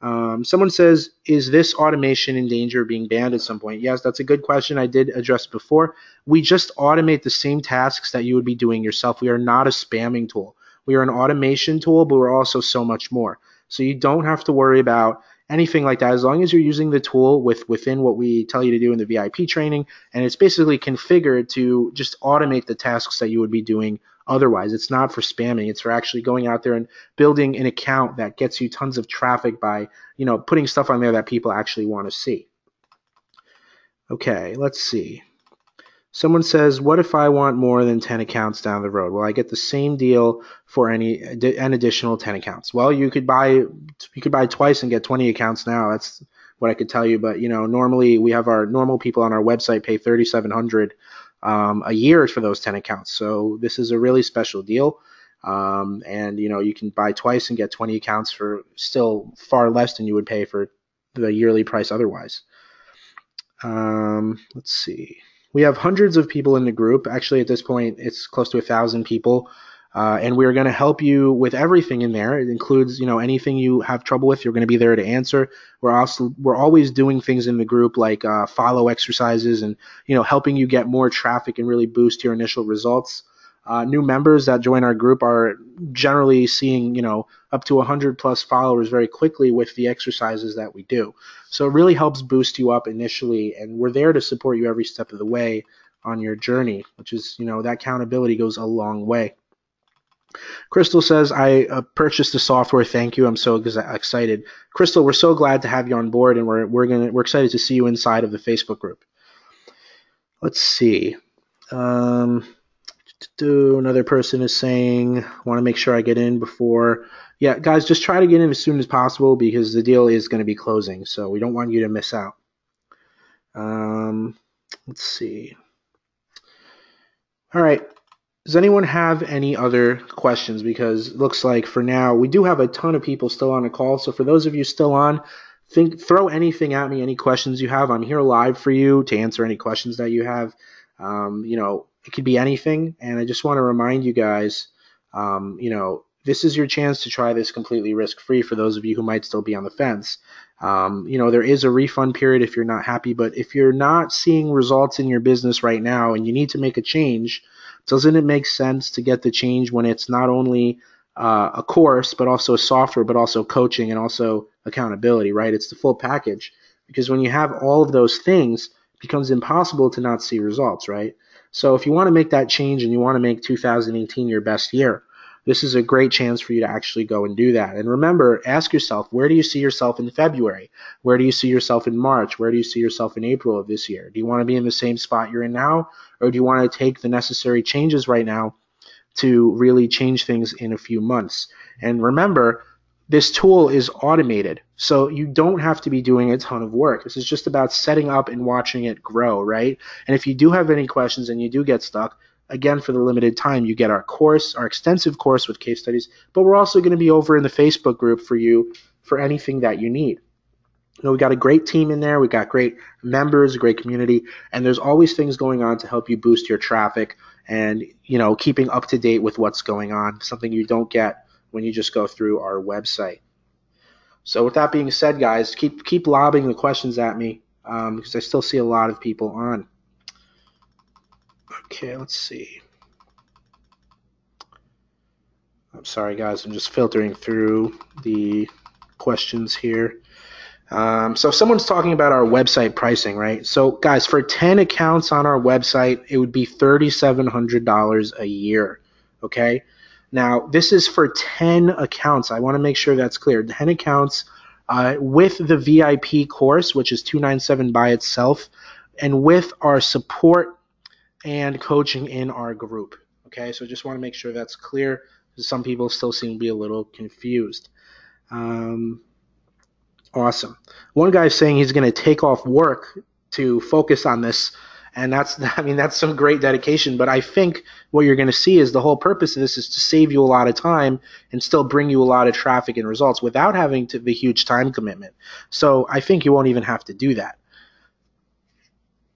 Someone says, is this automation in danger of being banned at some point? Yes, that's a good question. I did address before. We just automate the same tasks that you would be doing yourself. We are not a spamming tool. We are an automation tool, but we're also so much more. So you don't have to worry about anything like that, as long as you're using the tool within what we tell you to do in the VIP training, and it's basically configured to just automate the tasks that you would be doing otherwise. It's not for spamming. It's for actually going out there and building an account that gets you tons of traffic by, putting stuff on there that people actually want to see. Okay, let's see. Someone says, what if I want more than 10 accounts down the road? Well, I get the same deal for an additional 10 accounts. Well, you could buy twice and get 20 accounts now. That's what I could tell you. But, normally we have our normal people on our website pay $3,700 a year for those 10 accounts. So this is a really special deal. And, you can buy twice and get 20 accounts for still far less than you would pay for the yearly price otherwise. Let's see. We have hundreds of people in the group. Actually, at this point, it's close to 1,000 people. And we're going to help you with everything in there. It includes, anything you have trouble with, you're going to be there to answer. We're always doing things in the group like follow exercises and, helping you get more traffic and really boost your initial results. New members that join our group are generally seeing, up to 100 plus followers very quickly with the exercises that we do. So it really helps boost you up initially, and we're there to support you every step of the way on your journey, which is, that accountability goes a long way. Crystal says, I purchased the software. Thank you. I'm so excited. Crystal, we're so glad to have you on board, and we're excited to see you inside of the Facebook group. Let's see. Another person is saying, want to make sure I get in before. Yeah, guys, just try to get in as soon as possible because the deal is going to be closing, so we don't want you to miss out. Let's see. All right. Does anyone have any other questions? Because it looks like for now, we do have a ton of people still on the call. So for those of you still on, throw anything at me, any questions you have. I'm here live for you to answer any questions that you have. It could be anything. And I just want to remind you guys, this is your chance to try this completely risk-free for those of you who might still be on the fence. There is a refund period if you're not happy, but if you're not seeing results in your business right now and you need to make a change, doesn't it make sense to get the change when it's not only a course, but also a software, but also coaching and also accountability, right? It's the full package. Because when you have all of those things, it becomes impossible to not see results, right? So if you want to make that change and you want to make 2018 your best year, this is a great chance for you to actually go and do that. And remember, ask yourself, where do you see yourself in February? Where do you see yourself in March? Where do you see yourself in April of this year? Do you want to be in the same spot you're in now? Or do you want to take the necessary changes right now to really change things in a few months? And remember, this tool is automated, so you don't have to be doing a ton of work. This is just about setting up and watching it grow, right? And if you do have any questions and you do get stuck, again, for the limited time, you get our course, our extensive course with case studies, but we're also going to be over in the Facebook group for you for anything that you need. We got a great team in there. We got great members, a great community, and there's always things going on to help you boost your traffic and, keeping up to date with what's going on, something you don't get when you just go through our website. So with that being said, guys, keep lobbing the questions at me because I still see a lot of people on. Okay, let's see. I'm sorry, guys. I'm just filtering through the questions here. So someone's talking about our website pricing, right? So guys, for 10 accounts on our website, it would be $3,700 a year, okay? Now, this is for 10 accounts. I want to make sure that's clear. 10 accounts with the VIP course, which is $297 by itself, and with our support and coaching in our group, okay? So just want to make sure that's clear because some people still seem to be a little confused. Awesome. One guy's saying he's going to take off work to focus on this, and that's some great dedication, but I think what you're going to see is the whole purpose of this is to save you a lot of time and still bring you a lot of traffic and results without having the huge time commitment. So I think you won't even have to do that.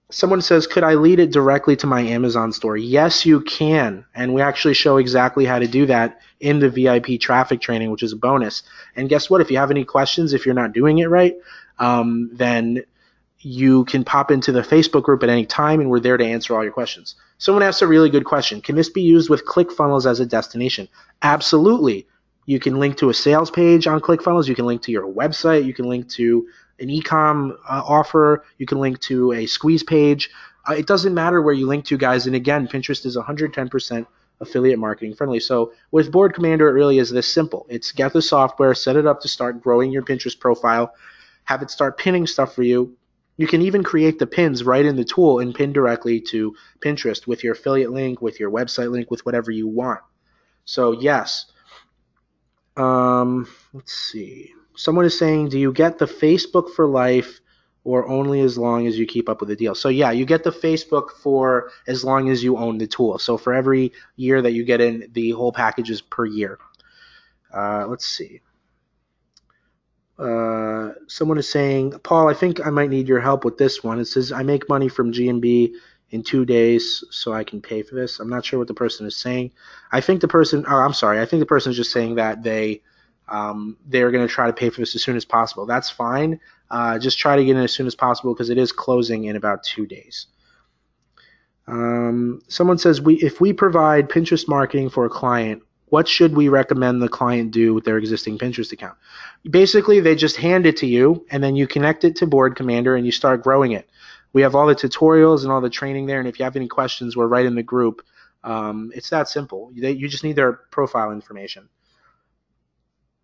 Someone says, could I lead it directly to my Amazon store? Yes, you can. And we actually show exactly how to do that in the VIP traffic training, which is a bonus. And guess what? If you have any questions, if you're not doing it right, then you can pop into the Facebook group at any time, and we're there to answer all your questions. Someone asked a really good question. Can this be used with ClickFunnels as a destination? Absolutely. You can link to a sales page on ClickFunnels. You can link to your website. You can link to an e-com offer. You can link to a squeeze page. It doesn't matter where you link to, guys. And again, Pinterest is 110% affiliate marketing friendly. So with Board Commander, it really is this simple. It's get the software, set it up to start growing your Pinterest profile, have it start pinning stuff for you. You can even create the pins right in the tool and pin directly to Pinterest with your affiliate link, with your website link, with whatever you want. So yes. Let's see. Someone is saying, do you get the Facebook for life or only as long as you keep up with the deal? So yeah, you get the Facebook for as long as you own the tool. So for every year that you get in, the whole package is per year. Let's see. Someone is saying, Paul, I think I might need your help with this one. It says, I make money from GMB in 2 days so I can pay for this. I'm not sure what the person is saying. I think the person is just saying that they're going to try to pay for this as soon as possible. That's fine. Just try to get in as soon as possible because it is closing in about 2 days. Someone says, if we provide Pinterest marketing for a client, what should we recommend the client do with their existing Pinterest account? Basically, they just hand it to you, and then you connect it to Board Commander, and you start growing it. We have all the tutorials and all the training there, and if you have any questions, we're right in the group. It's that simple. You just need their profile information.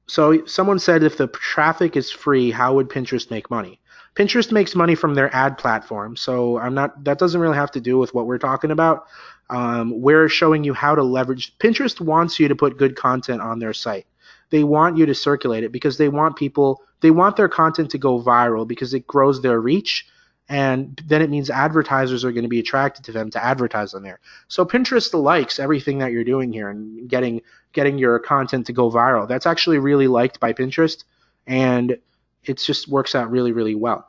So someone said, if the traffic is free, how would Pinterest make money? Pinterest makes money from their ad platform, so that doesn't really have to do with what we're talking about. We're showing you how to leverage. Pinterest wants you to put good content on their site. They want you to circulate it because they want their content to go viral because it grows their reach, and then it means advertisers are going to be attracted to them to advertise on there. So Pinterest likes everything that you're doing here and getting your content to go viral. That's actually really liked by Pinterest, and it just works out really, really well.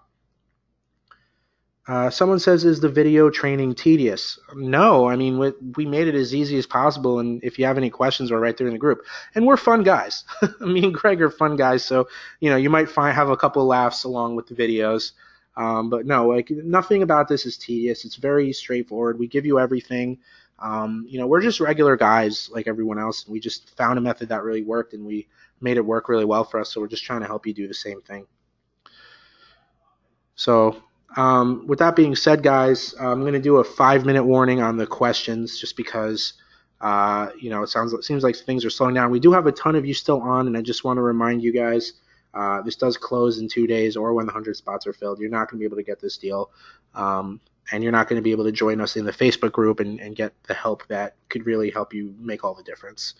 Someone says, is the video training tedious? No, I mean, we made it as easy as possible, and if you have any questions, we're right there in the group. And we're fun guys. Me and Greg are fun guys, so you might have a couple of laughs along with the videos. But no, nothing about this is tedious. It's very straightforward. We give you everything. We're just regular guys like everyone else, and we just found a method that really worked, and we made it work really well for us, so we're just trying to help you do the same thing. So with that being said, guys, I'm going to do a 5-minute warning on the questions just because it seems like things are slowing down. We do have a ton of you still on, and I just want to remind you guys, this does close in 2 days or when the 100 spots are filled. You're not going to be able to get this deal, and you're not going to be able to join us in the Facebook group and get the help that could really help you make all the difference.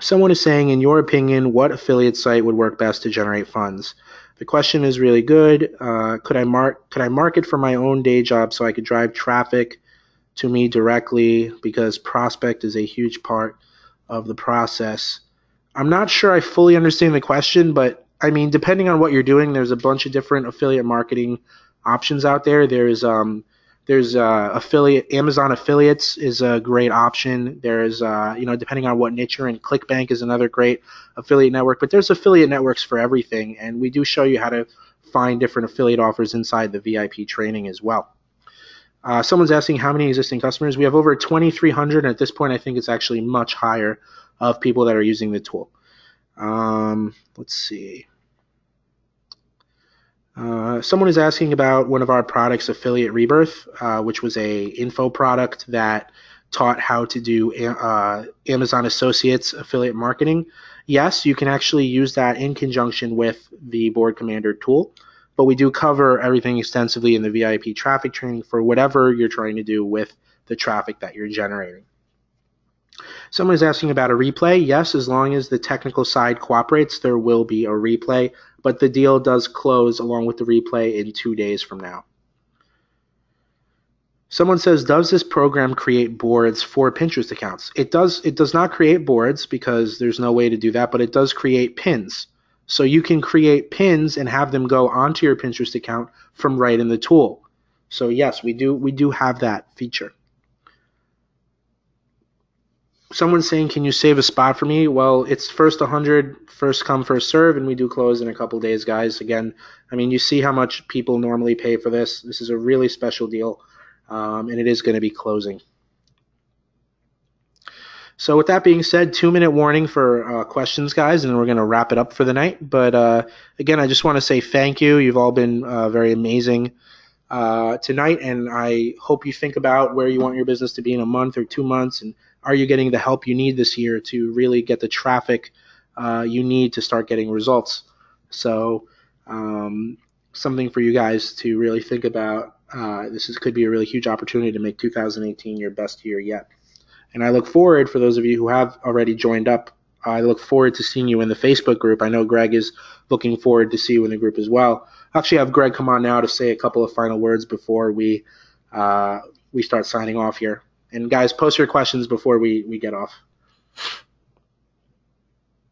Someone is saying, in your opinion, what affiliate site would work best to generate funds? The question is really good. Could I market for my own day job so I could drive traffic to me directly, because prospect is a huge part of the process? I'm not sure I fully understand the question, but I mean, depending on what you're doing, there's a bunch of different affiliate marketing options out there. There's Amazon affiliates is a great option. There's depending on what niche you're in, ClickBank is another great affiliate network. But there's affiliate networks for everything, and we do show you how to find different affiliate offers inside the VIP training as well. Someone's asking how many existing customers. We have over 2,300, and at this point, I think it's actually much higher of people that are using the tool. Let's see. Someone is asking about one of our products, Affiliate Rebirth, which was a info product that taught how to do Amazon Associates affiliate marketing. Yes, you can actually use that in conjunction with the Board Commander tool, but we do cover everything extensively in the VIP traffic training for whatever you're trying to do with the traffic that you're generating. Someone is asking about a replay. Yes, as long as the technical side cooperates, there will be a replay, but the deal does close along with the replay in 2 days from now. Someone says, does this program create boards for Pinterest accounts? It does not create boards because there's no way to do that, but it does create pins. So you can create pins and have them go onto your Pinterest account from right in the tool. So yes, we do have that feature. Someone's saying, can you save a spot for me? Well, it's first 100, first come, first serve, and we do close in a couple days, guys. Again, I mean, you see how much people normally pay for this. This is a really special deal, and it is going to be closing. So with that being said, 2-minute warning for questions, guys, and then we're going to wrap it up for the night. But again, I just want to say thank you. You've all been very amazing tonight, and I hope you think about where you want your business to be in a month or 2 months, and are you getting the help you need this year to really get the traffic you need to start getting results? So something for you guys to really think about. Could be a really huge opportunity to make 2018 your best year yet. And I look forward, for those of you who have already joined up, I look forward to seeing you in the Facebook group. I know Greg is looking forward to see you in the group as well. I'll actually have Greg come on now to say a couple of final words before we start signing off here. And guys, post your questions before we get off.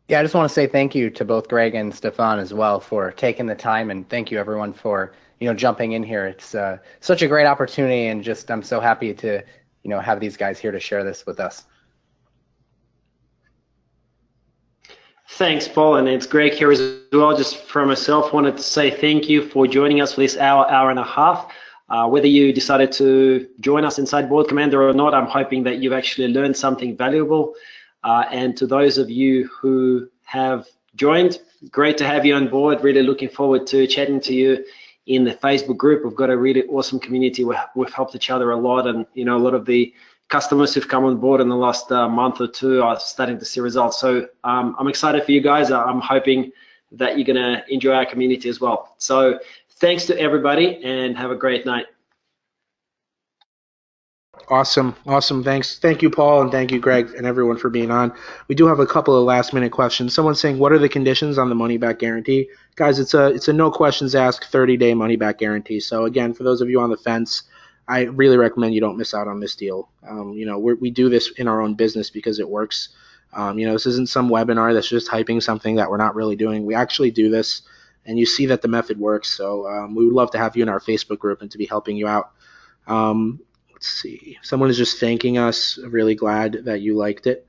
Yeah, I just want to say thank you to both Greg and Stefan as well for taking the time, and thank you everyone for jumping in here. It's such a great opportunity, and just I'm so happy to have these guys here to share this with us. Thanks, Paul, and it's Greg here as well. Just for myself, wanted to say thank you for joining us for this hour and a half. Whether you decided to join us inside Board Commander or not, I'm hoping that you've actually learned something valuable. And to those of you who have joined, great to have you on board. Really looking forward to chatting to you in the Facebook group. We've got a really awesome community. We've helped each other a lot, and a lot of the customers who've come on board in the last month or two are starting to see results. So I'm excited for you guys. I'm hoping that you're gonna enjoy our community as well. So thanks to everybody, and have a great night. Awesome. Thank you, Paul, and thank you, Greg, and everyone for being on. We do have a couple of last-minute questions. Someone's saying, what are the conditions on the money-back guarantee? Guys, it's a no questions asked 30-day money-back guarantee. So again, for those of you on the fence, I really recommend you don't miss out on this deal. We do this in our own business because it works. This isn't some webinar that's just hyping something that we're not really doing. We actually do this, and you see that the method works. So we would love to have you in our Facebook group and to be helping you out. Let's see. Someone is just thanking us. Really glad that you liked it.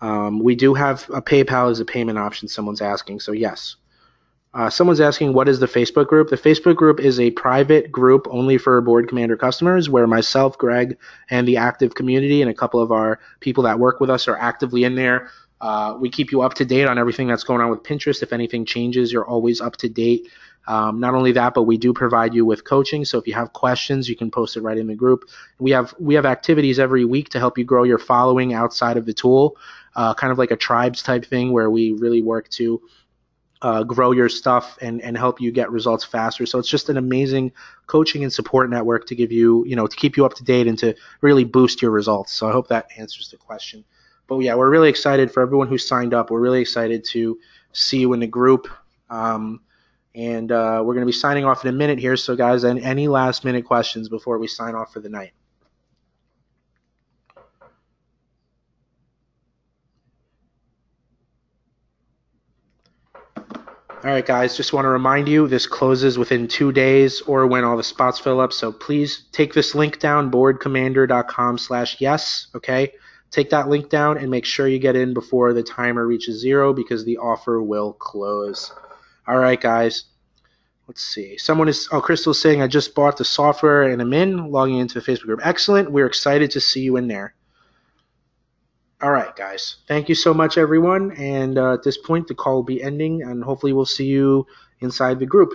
We do have a PayPal as a payment option, someone's asking. So yes. Someone's asking, what is the Facebook group? The Facebook group is a private group only for Board Commander customers, where myself, Greg, and the active community and a couple of our people that work with us are actively in there. We keep you up to date on everything that's going on with Pinterest. If anything changes, you're always up to date. Not only that, but we do provide you with coaching. So if you have questions, you can post it right in the group. We have activities every week to help you grow your following outside of the tool, kind of like a tribes type thing where we really work to grow your stuff and help you get results faster. So it's just an amazing coaching and support network to give you, to keep you up to date and to really boost your results. So I hope that answers the question. But yeah, we're really excited for everyone who signed up. We're really excited to see you in the group. And we're going to be signing off in a minute here. So guys, any last minute questions before we sign off for the night? All right, guys, just want to remind you, this closes within 2 days or when all the spots fill up. So please take this link down, boardcommander.com/yes, okay? Take that link down and make sure you get in before the timer reaches 0 because the offer will close. All right, guys. Let's see. Crystal's saying, I just bought the software and I'm logging into the Facebook group. Excellent. We're excited to see you in there. All right, guys. Thank you so much, everyone. And at this point, the call will be ending, and hopefully we'll see you inside the group.